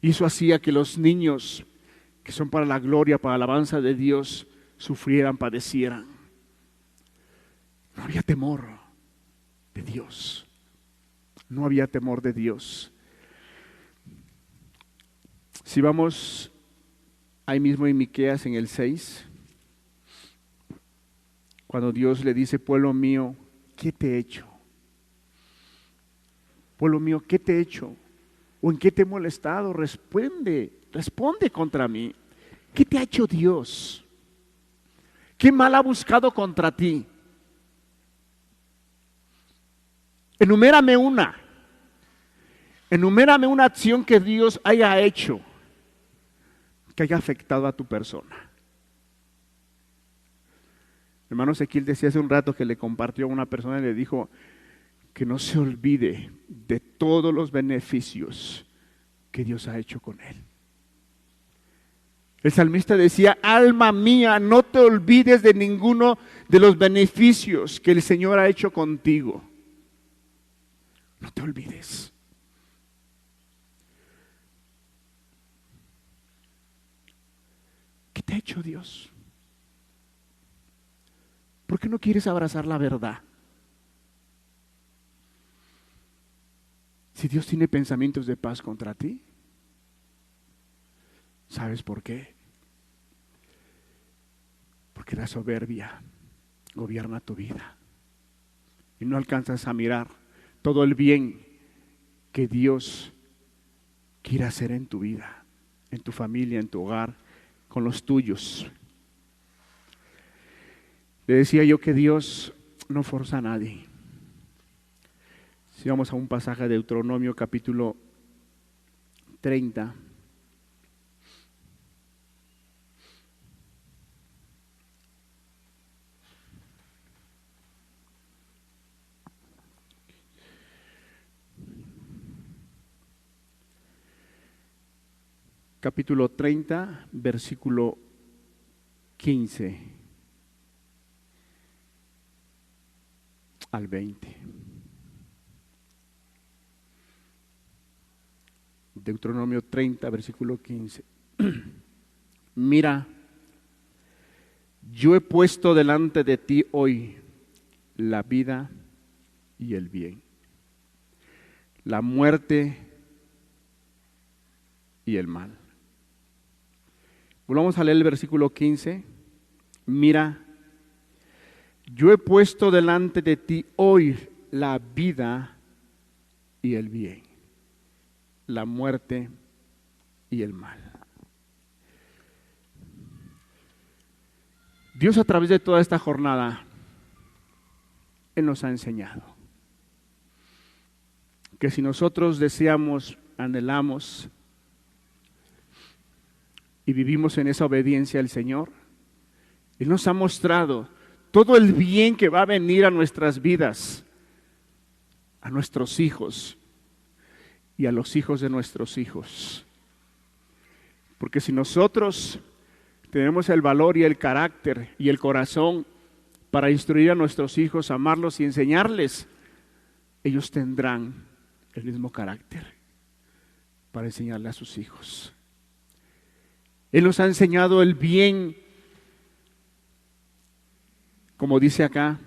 [SPEAKER 1] Y eso hacía que los niños, que son para la gloria, para la alabanza de Dios, sufrieran, padecieran. No había temor de Dios. No había temor de Dios. Si vamos ahí mismo en Miqueas en el 6, cuando Dios le dice: pueblo mío, ¿qué te he hecho? Pueblo mío, ¿qué te he hecho? ¿O en qué te he molestado? Responde contra mí. ¿Qué te ha hecho Dios? ¿Qué mal ha buscado contra ti? Enumérame una acción que Dios haya hecho que haya afectado a tu persona. Hermano Ezequiel decía hace un rato que le compartió a una persona y le dijo que no se olvide de todos los beneficios que Dios ha hecho con él. El salmista decía: alma mía, no te olvides de ninguno de los beneficios que el Señor ha hecho contigo. No te olvides. ¿Qué te ha hecho Dios? ¿Por qué no quieres abrazar la verdad? Si Dios tiene pensamientos de paz contra ti, ¿sabes por qué? Porque la soberbia gobierna tu vida y no alcanzas a mirar todo el bien que Dios quiere hacer en tu vida, en tu familia, en tu hogar, con los tuyos. Le decía yo que Dios no forza a nadie. Si vamos a un pasaje de Deuteronomio capítulo 30. Capítulo 30, versículo 15 al 20. Deuteronomio 30, versículo 15. Mira, yo he puesto delante de ti hoy la vida y el bien, la muerte y el mal. Volvamos a leer el versículo 15. Mira, yo he puesto delante de ti hoy la vida y el bien, la muerte y el mal. Dios, a través de toda esta jornada, Él nos ha enseñado que si nosotros deseamos, anhelamos y vivimos en esa obediencia al Señor, Él nos ha mostrado todo el bien que va a venir a nuestras vidas, a nuestros hijos y a los hijos de nuestros hijos. Porque si nosotros tenemos el valor y el carácter y el corazón para instruir a nuestros hijos, amarlos y enseñarles, ellos tendrán el mismo carácter para enseñarle a sus hijos. Él nos ha enseñado el bien, como dice acá.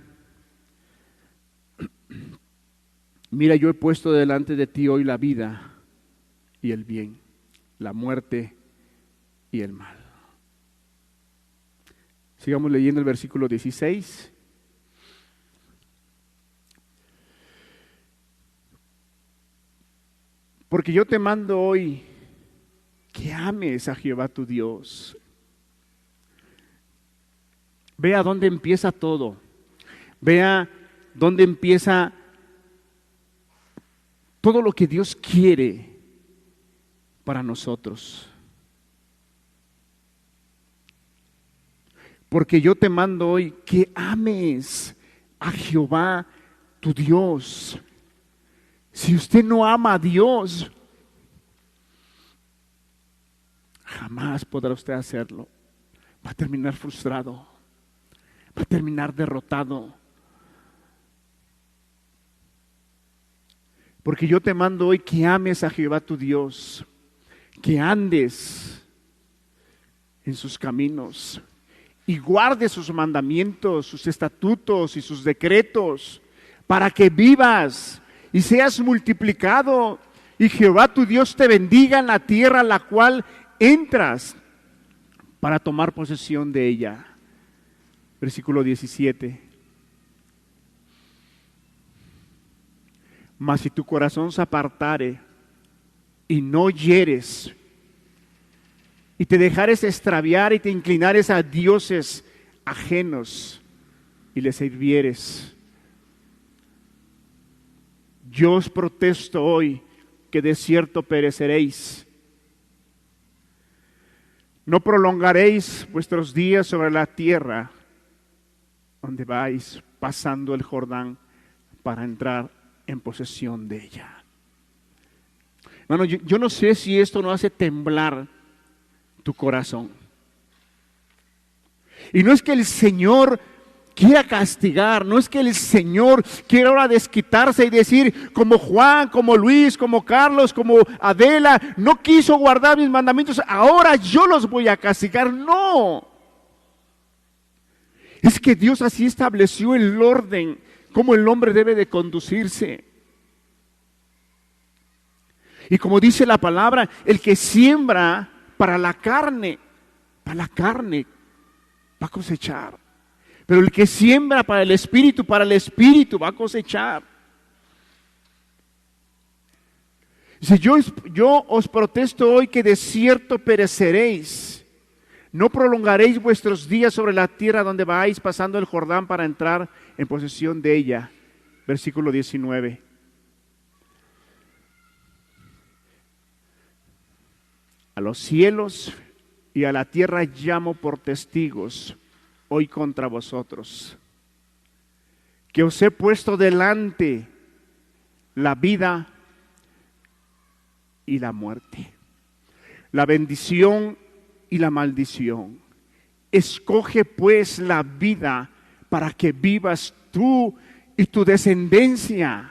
[SPEAKER 1] Mira, yo he puesto delante de ti hoy la vida y el bien, la muerte y el mal. Sigamos leyendo el versículo 16. Porque yo te mando hoy que ames a Jehová tu Dios. Vea dónde empieza todo. Vea dónde empieza todo lo que Dios quiere para nosotros. Porque yo te mando hoy que ames a Jehová tu Dios. Si usted no ama a Dios, jamás podrá usted hacerlo. Va a terminar frustrado, va a terminar derrotado. Porque yo te mando hoy que ames a Jehová tu Dios, que andes en sus caminos y guardes sus mandamientos, sus estatutos y sus decretos, para que vivas y seas multiplicado, y Jehová tu Dios te bendiga en la tierra a la cual entras para tomar posesión de ella. Versículo 17. Mas si tu corazón se apartare y no oyeres, y te dejares extraviar y te inclinares a dioses ajenos y les sirvieres, yo os protesto hoy que de cierto pereceréis. No prolongaréis vuestros días sobre la tierra donde vais pasando el Jordán para entrar en posesión de ella. Hermano, yo no sé si esto no hace temblar tu corazón. Y no es que el Señor quiera castigar, no es que el Señor quiera ahora desquitarse y decir, como Juan, como Luis, como Carlos, como Adela, no quiso guardar mis mandamientos, ahora yo los voy a castigar. No. Es que Dios así estableció el orden, cómo el hombre debe de conducirse. Y como dice la palabra, el que siembra para la carne va a cosechar. Pero el que siembra para el Espíritu va a cosechar. Dice, yo os protesto hoy que de cierto pereceréis. No prolongaréis vuestros días sobre la tierra donde vais pasando el Jordán para entrar en posesión de ella. Versículo 19. A los cielos y a la tierra llamo por testigos hoy contra vosotros, que os he puesto delante la vida y la muerte, la bendición y la maldición. Escoge pues la vida para que vivas tú y tu descendencia.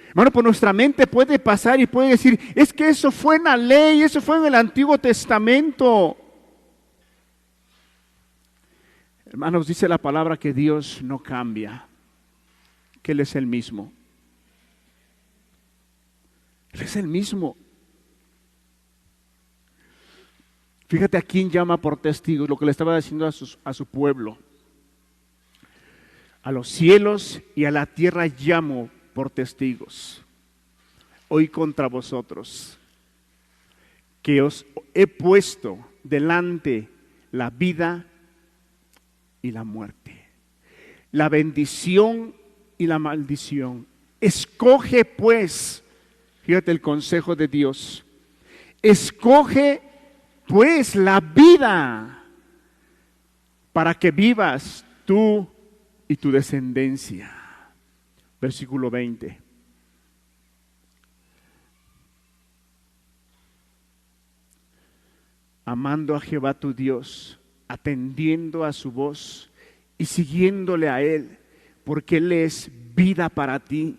[SPEAKER 1] Hermano, por nuestra mente puede pasar y puede decir, es que eso fue en la ley, eso fue en el Antiguo Testamento. Hermanos, dice la palabra que Dios no cambia, que Él es el mismo. Él es el mismo. Fíjate a quién llama por testigos, lo que le estaba diciendo a su pueblo. A los cielos y a la tierra llamo por testigos, hoy contra vosotros, que os he puesto delante la vida y la muerte, la bendición y la maldición. Escoge pues, fíjate el consejo de Dios, escoge pues la vida para que vivas tú y tu descendencia. Versículo 20. Amando a Jehová tu Dios, atendiendo a su voz y siguiéndole a Él, porque Él es vida para ti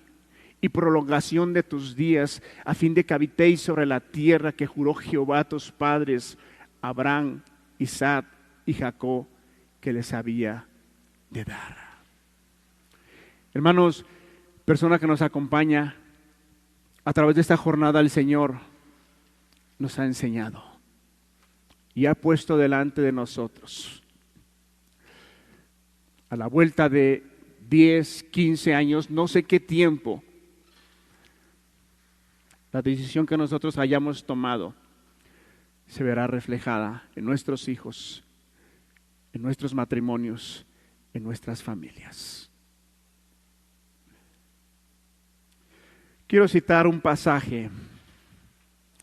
[SPEAKER 1] y prolongación de tus días, a fin de que habitéis sobre la tierra que juró Jehová a tus padres, Abraham, Isaac y Jacob, que les había de dar. Hermanos, persona que nos acompaña, a través de esta jornada el Señor nos ha enseñado y ha puesto delante de nosotros, a la vuelta de 10, 15 años, no sé qué tiempo, la decisión que nosotros hayamos tomado se verá reflejada en nuestros hijos, en nuestros matrimonios, en nuestras familias. Quiero citar un pasaje,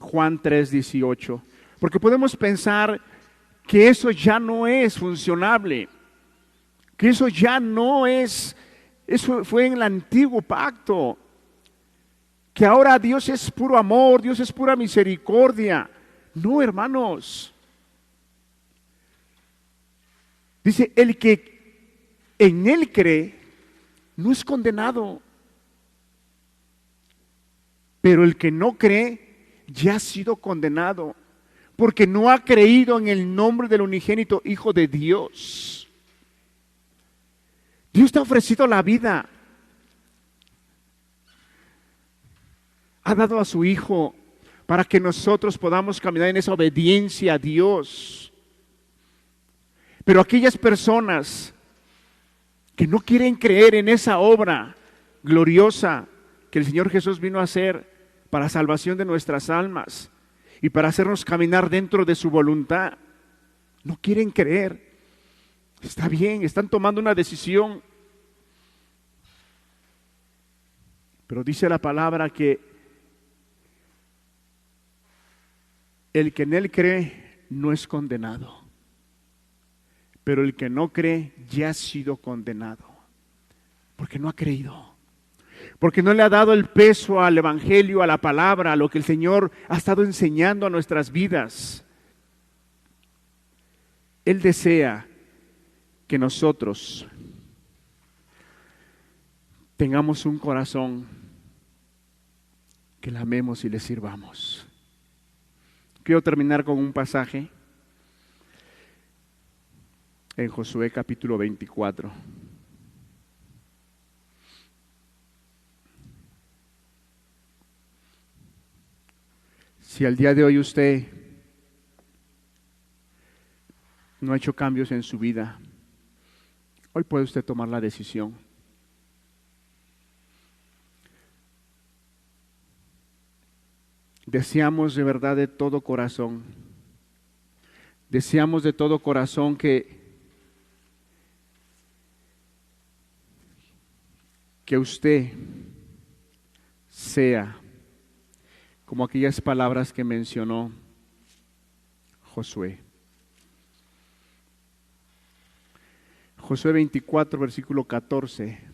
[SPEAKER 1] Juan 3:18, porque podemos pensar que eso ya no es funcionable, que eso ya no es, eso fue en el antiguo pacto, que ahora Dios es puro amor, Dios es pura misericordia. No, hermanos. Dice, el que en Él cree no es condenado. Pero el que no cree ya ha sido condenado, porque no ha creído en el nombre del unigénito Hijo de Dios. Dios te ha ofrecido la vida. Ha dado a su Hijo para que nosotros podamos caminar en esa obediencia a Dios. Pero aquellas personas que no quieren creer en esa obra gloriosa que el Señor Jesús vino a hacer para salvación de nuestras almas y para hacernos caminar dentro de su voluntad, no quieren creer. Está bien, están tomando una decisión, pero dice la palabra que el que en Él cree no es condenado, pero el que no cree ya ha sido condenado, porque no ha creído. Porque no le ha dado el peso al evangelio, a la palabra, a lo que el Señor ha estado enseñando a nuestras vidas. Él desea que nosotros tengamos un corazón que le amemos y le sirvamos. Quiero terminar con un pasaje en Josué capítulo 24. Si al día de hoy usted no ha hecho cambios en su vida, hoy puede usted tomar la decisión. Deseamos de verdad de todo corazón, deseamos de todo corazón que usted sea como aquellas palabras que mencionó Josué. Josué 24, versículo 14.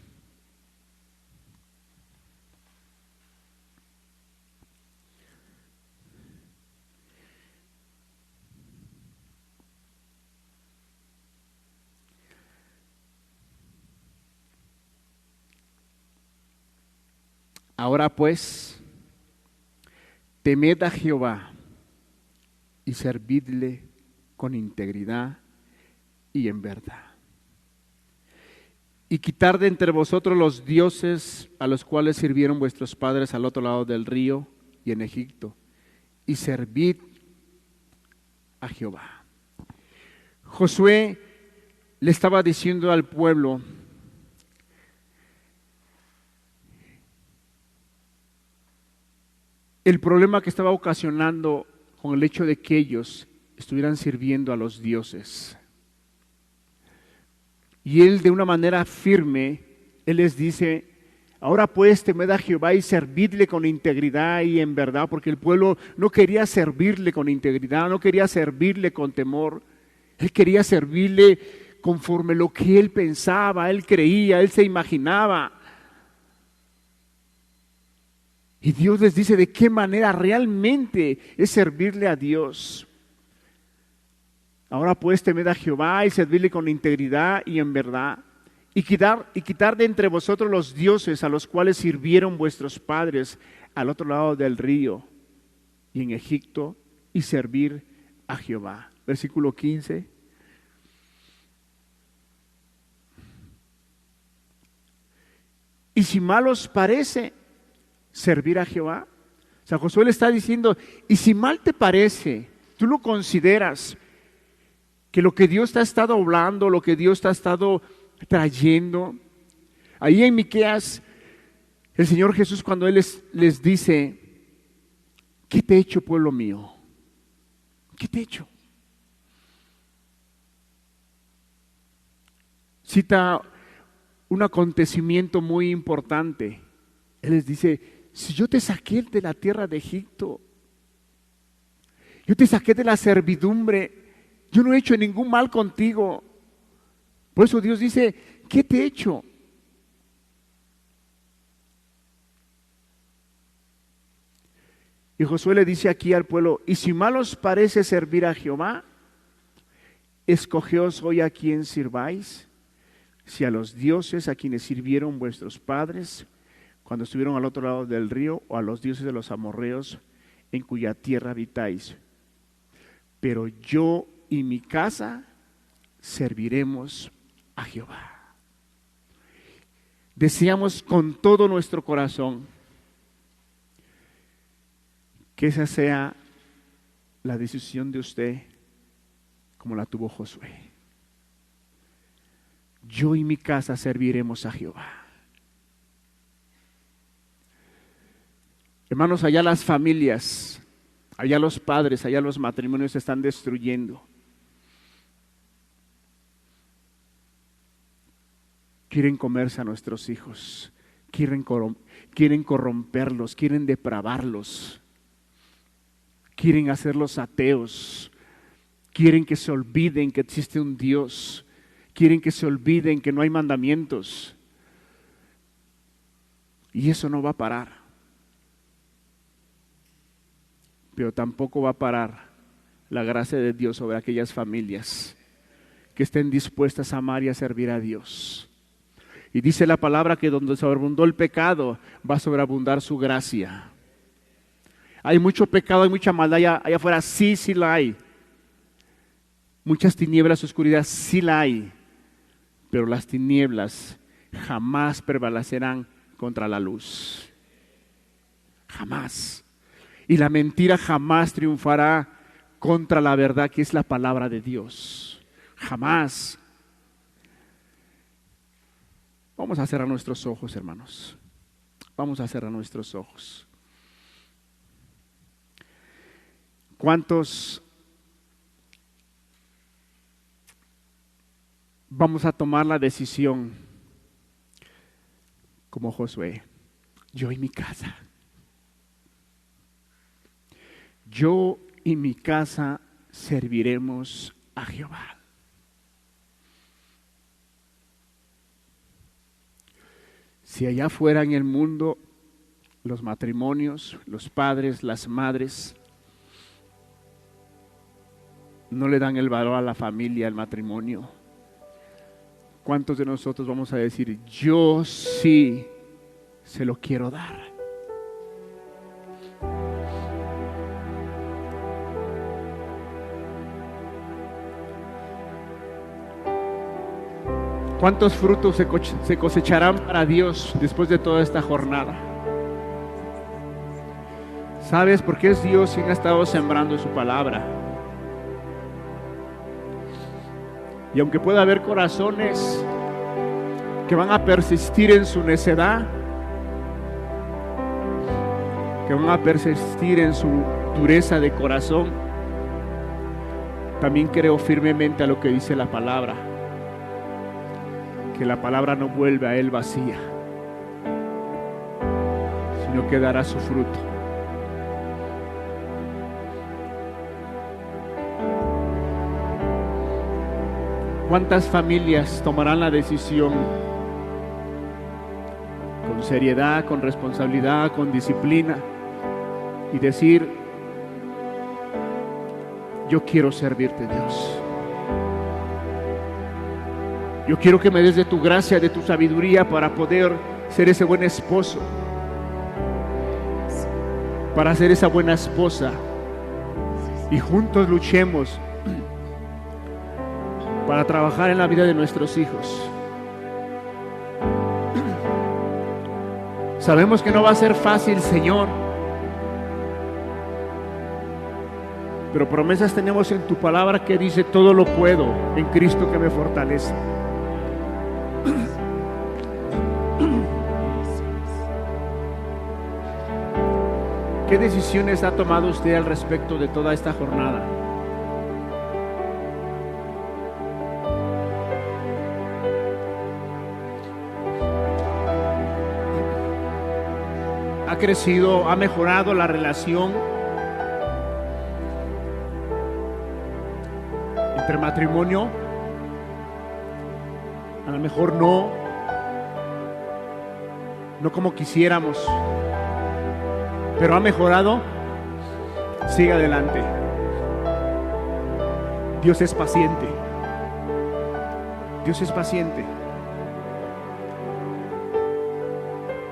[SPEAKER 1] Ahora pues, temed a Jehová y servidle con integridad y en verdad. Y quitar de entre vosotros los dioses a los cuales sirvieron vuestros padres al otro lado del río y en Egipto, y servid a Jehová. Josué le estaba diciendo al pueblo: el problema que estaba ocasionando con el hecho de que ellos estuvieran sirviendo a los dioses. Y él, de una manera firme, él les dice: ahora pues temed a Jehová y servidle con integridad y en verdad, porque el pueblo no quería servirle con integridad, no quería servirle con temor. Él quería servirle conforme lo que él pensaba, él creía, él se imaginaba. Y Dios les dice de qué manera realmente es servirle a Dios. Ahora pues temed a Jehová y servirle con integridad y en verdad. Y quitar de entre vosotros los dioses a los cuales sirvieron vuestros padres al otro lado del río y en Egipto, y servir a Jehová. Versículo 15. Y si mal os parece servir a Jehová. O sea, Josué le está diciendo: y si mal te parece, tú lo consideras que lo que Dios te ha estado hablando, lo que Dios te ha estado trayendo. Ahí en Miqueas, el Señor Jesús, cuando Él les dice: ¿qué te he hecho, pueblo mío? ¿Qué te he hecho? Cita un acontecimiento muy importante. Él les dice: si yo te saqué de la tierra de Egipto, yo te saqué de la servidumbre, yo no he hecho ningún mal contigo. Por eso Dios dice: ¿qué te he hecho? Y Josué le dice aquí al pueblo: y si mal os parece servir a Jehová, escogeos hoy a quién sirváis, si a los dioses a quienes sirvieron vuestros padres cuando estuvieron al otro lado del río, o a los dioses de los amorreos en cuya tierra habitáis. Pero yo y mi casa serviremos a Jehová. Deseamos con todo nuestro corazón que esa sea la decisión de usted, como la tuvo Josué. Yo y mi casa serviremos a Jehová. Hermanos, allá las familias, allá los padres, allá los matrimonios se están destruyendo. Quieren comerse a nuestros hijos, quieren corromperlos, quieren depravarlos, quieren hacerlos ateos, quieren que se olviden que existe un Dios, quieren que se olviden que no hay mandamientos. Y eso no va a parar. Pero tampoco va a parar la gracia de Dios sobre aquellas familias que estén dispuestas a amar y a servir a Dios. Y dice la palabra que donde sobreabundó el pecado, va a sobreabundar su gracia. Hay mucho pecado, hay mucha maldad allá afuera, sí la hay. Muchas tinieblas, oscuridad, sí la hay. Pero las tinieblas jamás prevalecerán contra la luz. Jamás. Y la mentira jamás triunfará contra la verdad, que es la palabra de Dios. Jamás. Vamos a cerrar nuestros ojos, hermanos. Vamos a cerrar nuestros ojos. ¿Cuántos vamos a tomar la decisión como Josué? Yo y mi casa. Yo y mi casa serviremos a Jehová. Si allá afuera en el mundo los matrimonios, los padres, las madres no le dan el valor a la familia, al matrimonio, ¿cuántos de nosotros vamos a decir, yo sí se lo quiero dar? ¿Cuántos frutos se cosecharán para Dios después de toda esta jornada? ¿Sabes por qué es Dios quien ha estado sembrando su palabra? Y aunque pueda haber corazones que van a persistir en su necedad, que van a persistir en su dureza de corazón, también creo firmemente a lo que dice la palabra, que la palabra no vuelve a él vacía, sino que dará su fruto. ¿Cuántas familias tomarán la decisión con seriedad, con responsabilidad, con disciplina y decir, yo quiero servirte, Dios? Yo quiero que me des de tu gracia, de tu sabiduría para poder ser ese buen esposo, para ser esa buena esposa, y juntos luchemos para trabajar en la vida de nuestros hijos. Sabemos que no va a ser fácil, Señor, pero promesas tenemos en tu palabra que dice, todo lo puedo en Cristo que me fortalece. ¿Qué decisiones ha tomado usted al respecto de toda esta jornada? ¿Ha crecido, ha mejorado la relación entre matrimonio? A lo mejor no como quisiéramos, pero ha mejorado. Siga adelante. Dios es paciente. Dios es paciente.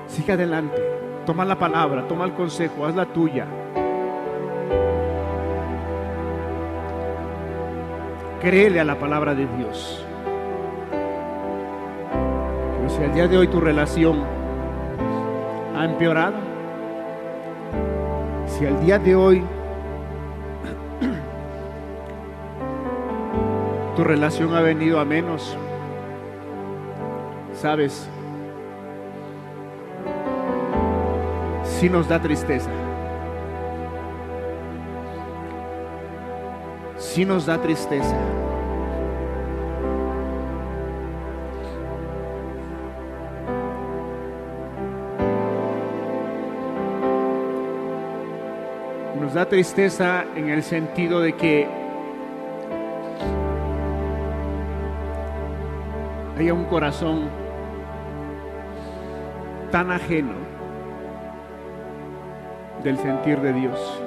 [SPEAKER 1] Siga adelante. Toma la palabra, toma el consejo, haz la tuya. Créele a la palabra de Dios. Pero si al día de hoy tu relación ha empeorado, si al día de hoy tu relación ha venido a menos, ¿sabes? Sí nos da tristeza. Sí nos da tristeza. Nos da tristeza en el sentido de que haya un corazón tan ajeno del sentir de Dios.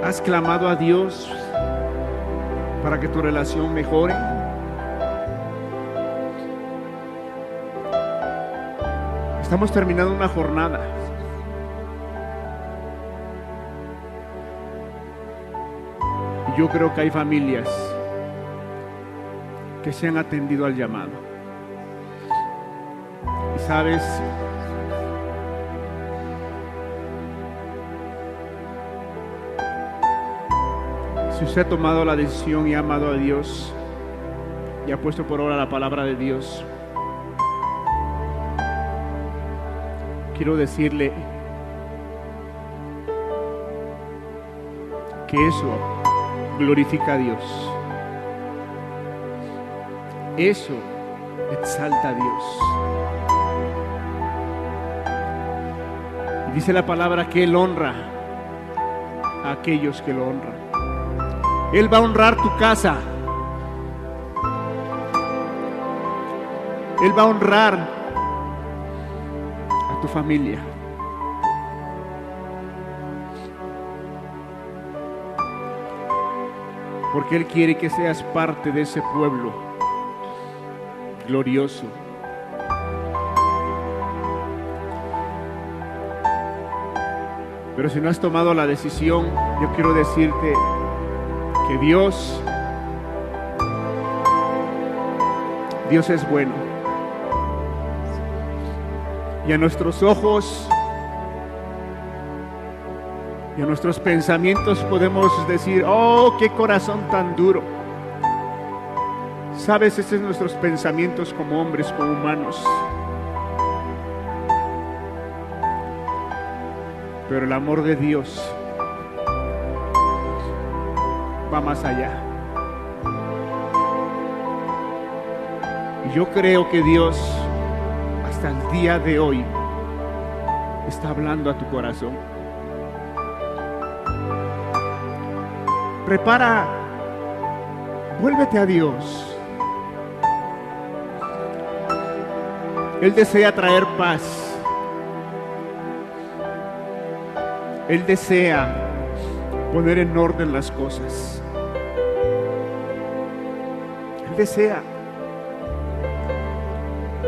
[SPEAKER 1] ¿Has clamado a Dios para que tu relación mejore? Estamos terminando una jornada. Y yo creo que hay familias que se han atendido al llamado. Y sabes, si usted ha tomado la decisión y ha amado a Dios y ha puesto por obra la palabra de Dios, quiero decirle que eso glorifica a Dios. Eso exalta a Dios. Y dice la palabra que Él honra a aquellos que lo honran. Él va a honrar tu casa. Él va a honrar a tu familia. Porque Él quiere que seas parte de ese pueblo glorioso. Pero si no has tomado la decisión, yo quiero decirte que Dios es bueno. Y a nuestros ojos y a nuestros pensamientos podemos decir: oh, qué corazón tan duro. Sabes, esos son nuestros pensamientos como hombres, como humanos. Pero el amor de Dios va más allá. Y yo creo que Dios hasta el día de hoy está hablando a tu corazón. Prepara, vuélvete a Dios. Él desea traer paz. Él desea poner en orden las cosas. Él desea.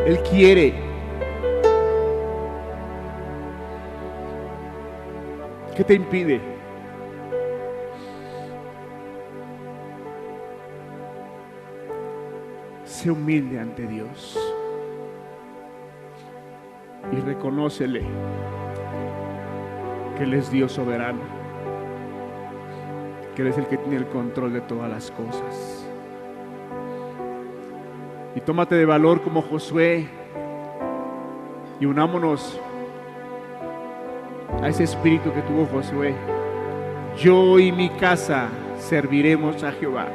[SPEAKER 1] Él quiere. ¿Qué te impide? Sé humilde ante Dios y reconócele que Él es Dios soberano, que Él es el que tiene el control de todas las cosas. Y tómate de valor como Josué y unámonos a ese espíritu que tuvo Josué. Yo y mi casa serviremos a Jehová.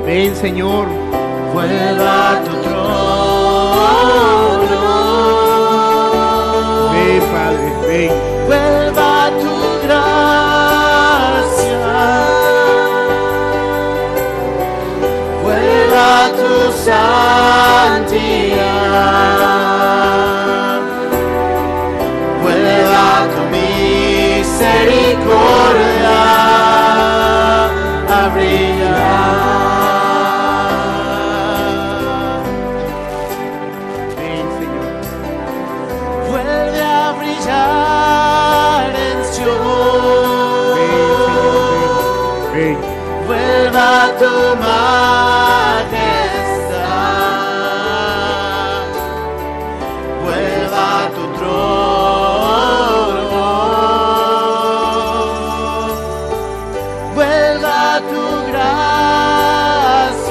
[SPEAKER 2] Ven, Señor, vuelva a tu trono.
[SPEAKER 1] Ven, Padre, ven.
[SPEAKER 2] Vuelva tu gracia, vuelva tu santidad, vuelva tu misericordia a brillar. Tu majestad, vuelva a tu trono, vuelva tu gracia.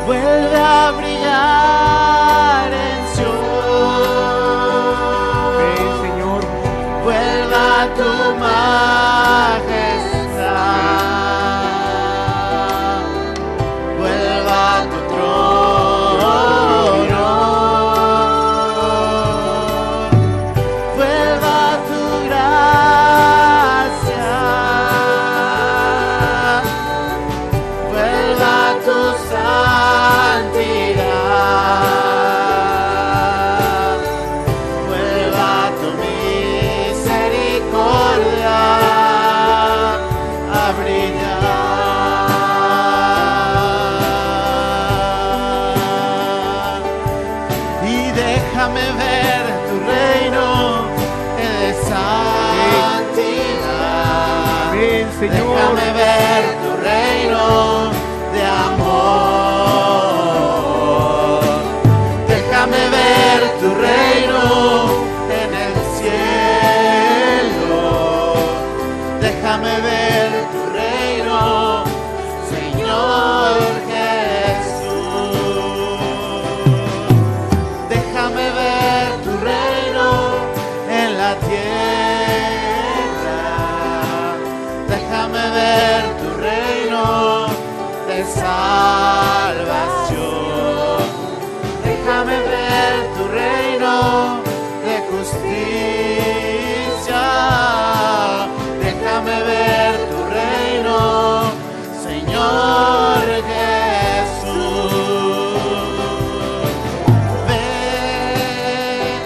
[SPEAKER 2] vuelve a brillar en Sion.
[SPEAKER 1] Ven, Señor.
[SPEAKER 2] Vuelva tu majestad, vuelva tu trono, vuelva tu gracia, vuelva tu santidad, vuelva tu misericordia a brillar. Y déjame ver tu reino de santidad.
[SPEAKER 1] Ven, Señor.
[SPEAKER 2] Déjame ver tu reino de amor. Déjame ver tu reino en el cielo. Déjame ver tu reino, Señor Jesús. Déjame ver tu reino en la tierra. Déjame ver tu reino de salvación. Déjame ver tu reino de justicia. Déjame ver tu reino, Señor Jesús. Ven,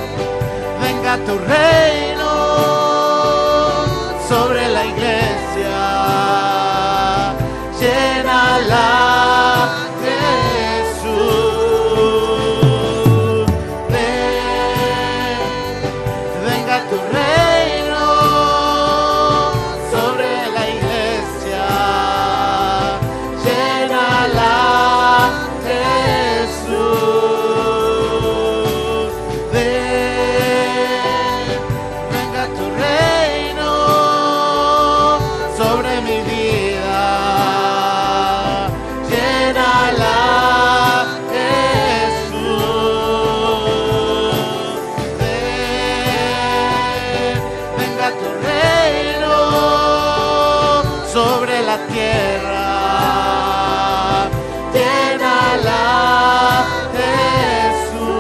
[SPEAKER 2] venga tu reino sobre la iglesia. Llénala, Jesús. Ven, venga tu reino sobre la iglesia. Llénala, Jesús. Ven, venga tu reino sobre mi vida. Llénala, Jesús. Ven, venga tu reino sobre la tierra. Llénala, Jesús.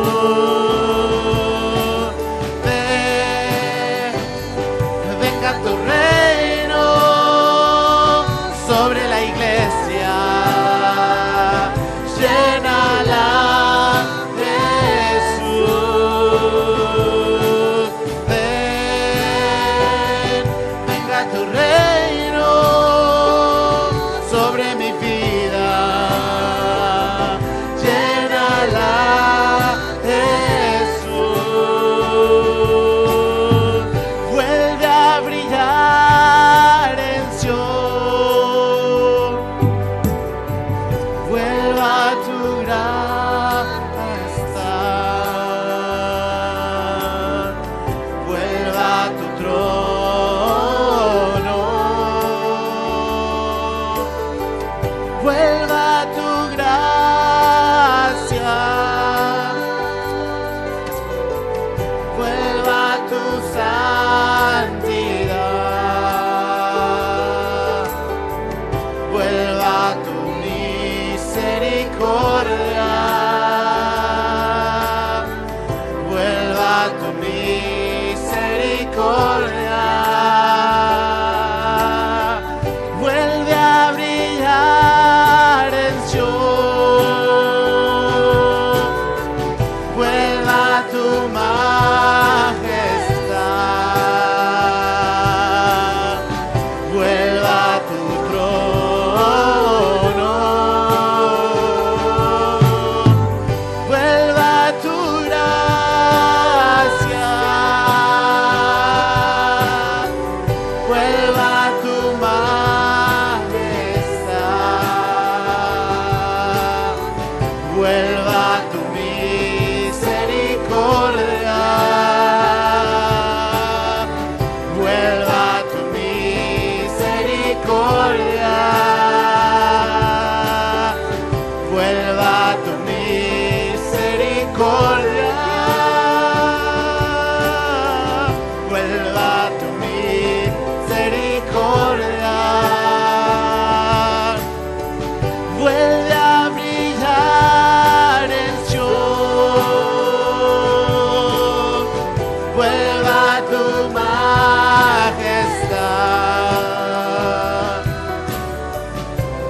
[SPEAKER 2] Ven, venga tu reino sobre la iglesia. Llénala, Jesús. Ven, venga tu reino sobre mi vida. Llénala, Jesús. Vuelve a brillar en Sion. Vuelva tu majestad, vuelva tu trono, vuelva tu gracia, vuelva tu santidad, vuelva tu misericordia, vuelva tu misericordia, vuelve a brillar en Sion, vuelva tu majestad, vuelva tu trono, vuelva tu gracia, vuelva tu majestad, vuelva tu misericordia, vuelva tu misericordia, vuelva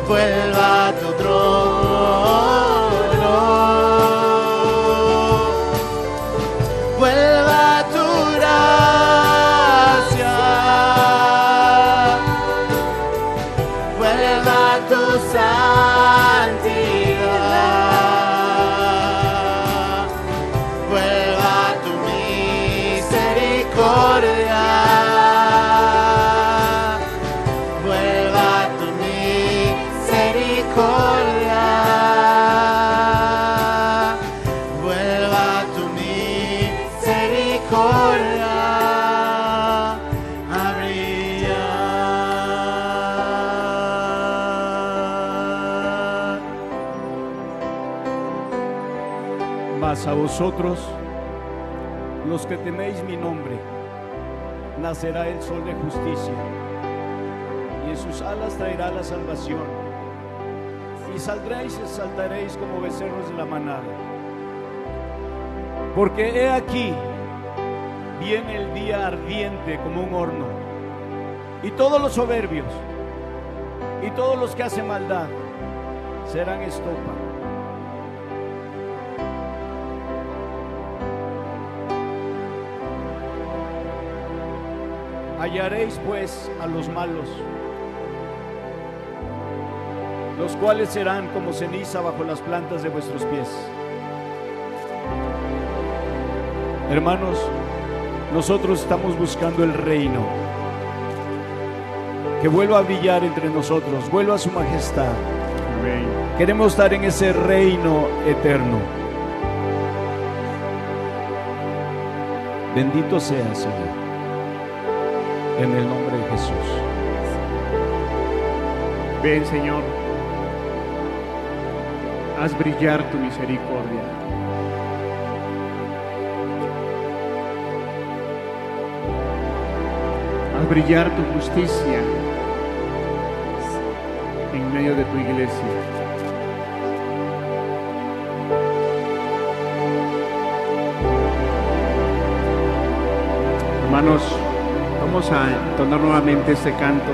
[SPEAKER 2] vuelva a tu trono, vuelva a tu gracia, vuelva a tu santidad, vuelva a tu misericordia.
[SPEAKER 3] A vosotros, los que teméis mi nombre, nacerá el sol de justicia, y en sus alas traerá la salvación, y saldréis y saltaréis como becerros de la manada. Porque he aquí, viene el día ardiente como un horno, y todos los soberbios, y todos los que hacen maldad, serán estopa. Hallaréis pues a los malos, los cuales serán como ceniza bajo las plantas de vuestros pies. Hermanos, nosotros estamos buscando el reino, que vuelva a brillar entre nosotros, vuelva a su majestad. Amén. Queremos estar en ese reino eterno. Bendito sea, Señor. En el nombre de Jesús.
[SPEAKER 1] Ven, Señor, haz brillar tu misericordia. Haz brillar tu justicia en medio de tu iglesia. Hermanos, vamos a entonar nuevamente este canto.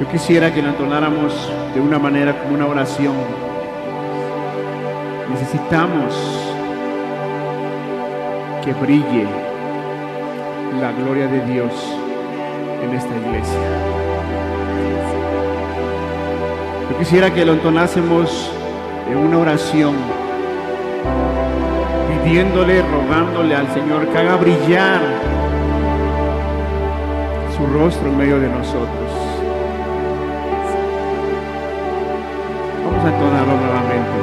[SPEAKER 1] Yo quisiera que lo entonáramos de una manera como una oración. Necesitamos que brille la gloria de Dios en esta iglesia. Yo quisiera que lo entonásemos en una oración, pidiéndole, rogándole al Señor que haga brillar su rostro en medio de nosotros. Vamos a entonarlo nuevamente.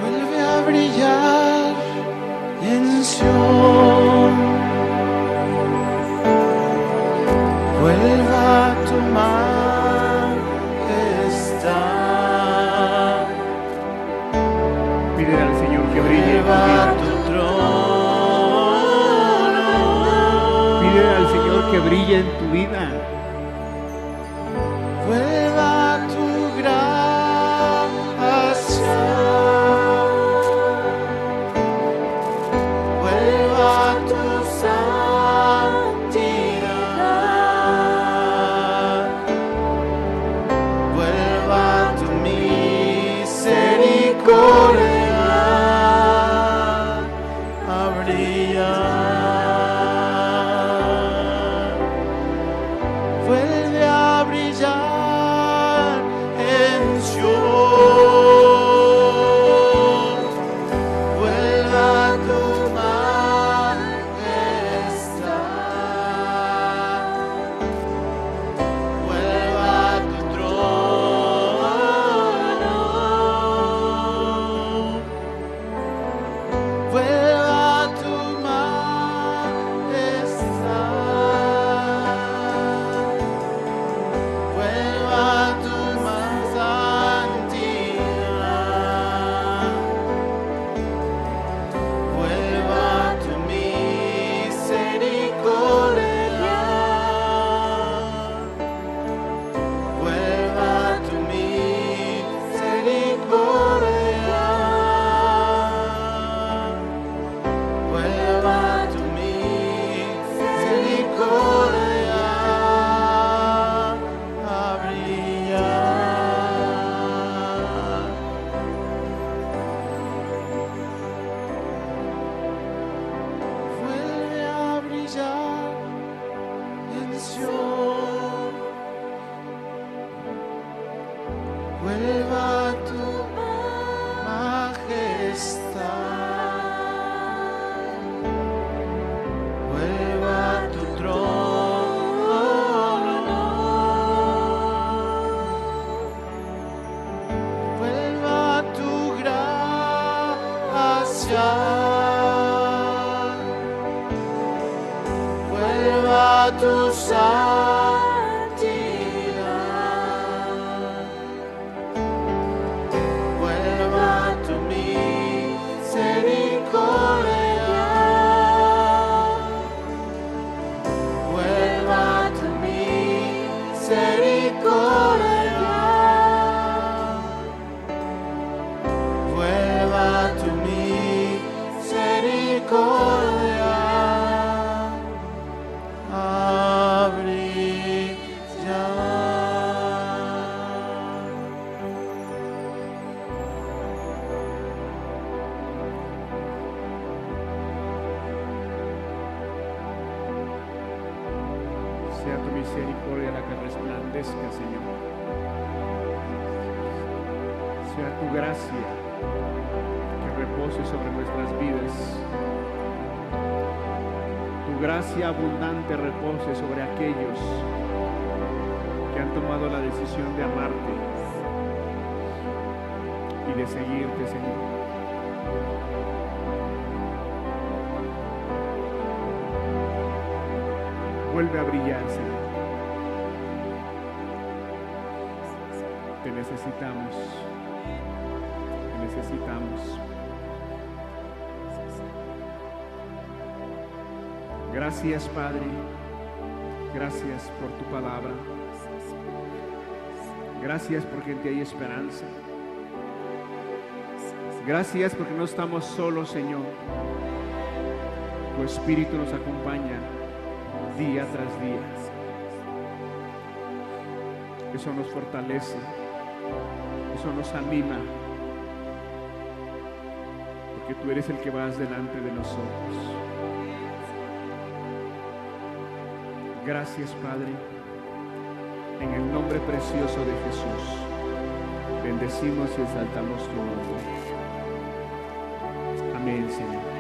[SPEAKER 2] Vuelve a brillar en Sion, vuelva a tu majestad.
[SPEAKER 1] Pídele al Señor que brille en tu vida. Pídele al Señor que brille en tu vida.
[SPEAKER 2] Vuelva a tu gracia, vuelva a tu santidad, vuelva a tu misericordia a brillar. gracia vuelva a tu santidad, vuelva a tu misericordia, vuelva a tu misericordia, vuelva a tu misericordia a brillar.
[SPEAKER 1] Sea tu misericordia la que resplandezca, Señor. Sea tu gracia que repose sobre nuestras vidas. Tu gracia abundante repose sobre aquellos que han tomado la decisión de amarte y de seguirte, Señor. Vuelve a brillar, Señor. Te necesitamos. Te necesitamos. Gracias, Padre. Gracias por tu palabra. Gracias porque en ti hay esperanza. Gracias porque no estamos solos, Señor. Tu Espíritu nos acompaña día tras día. Eso nos fortalece. Eso nos anima. Porque tú eres el que vas delante de nosotros. Gracias, Padre. En el nombre precioso de Jesús, bendecimos y exaltamos tu nombre. Amén, Señor.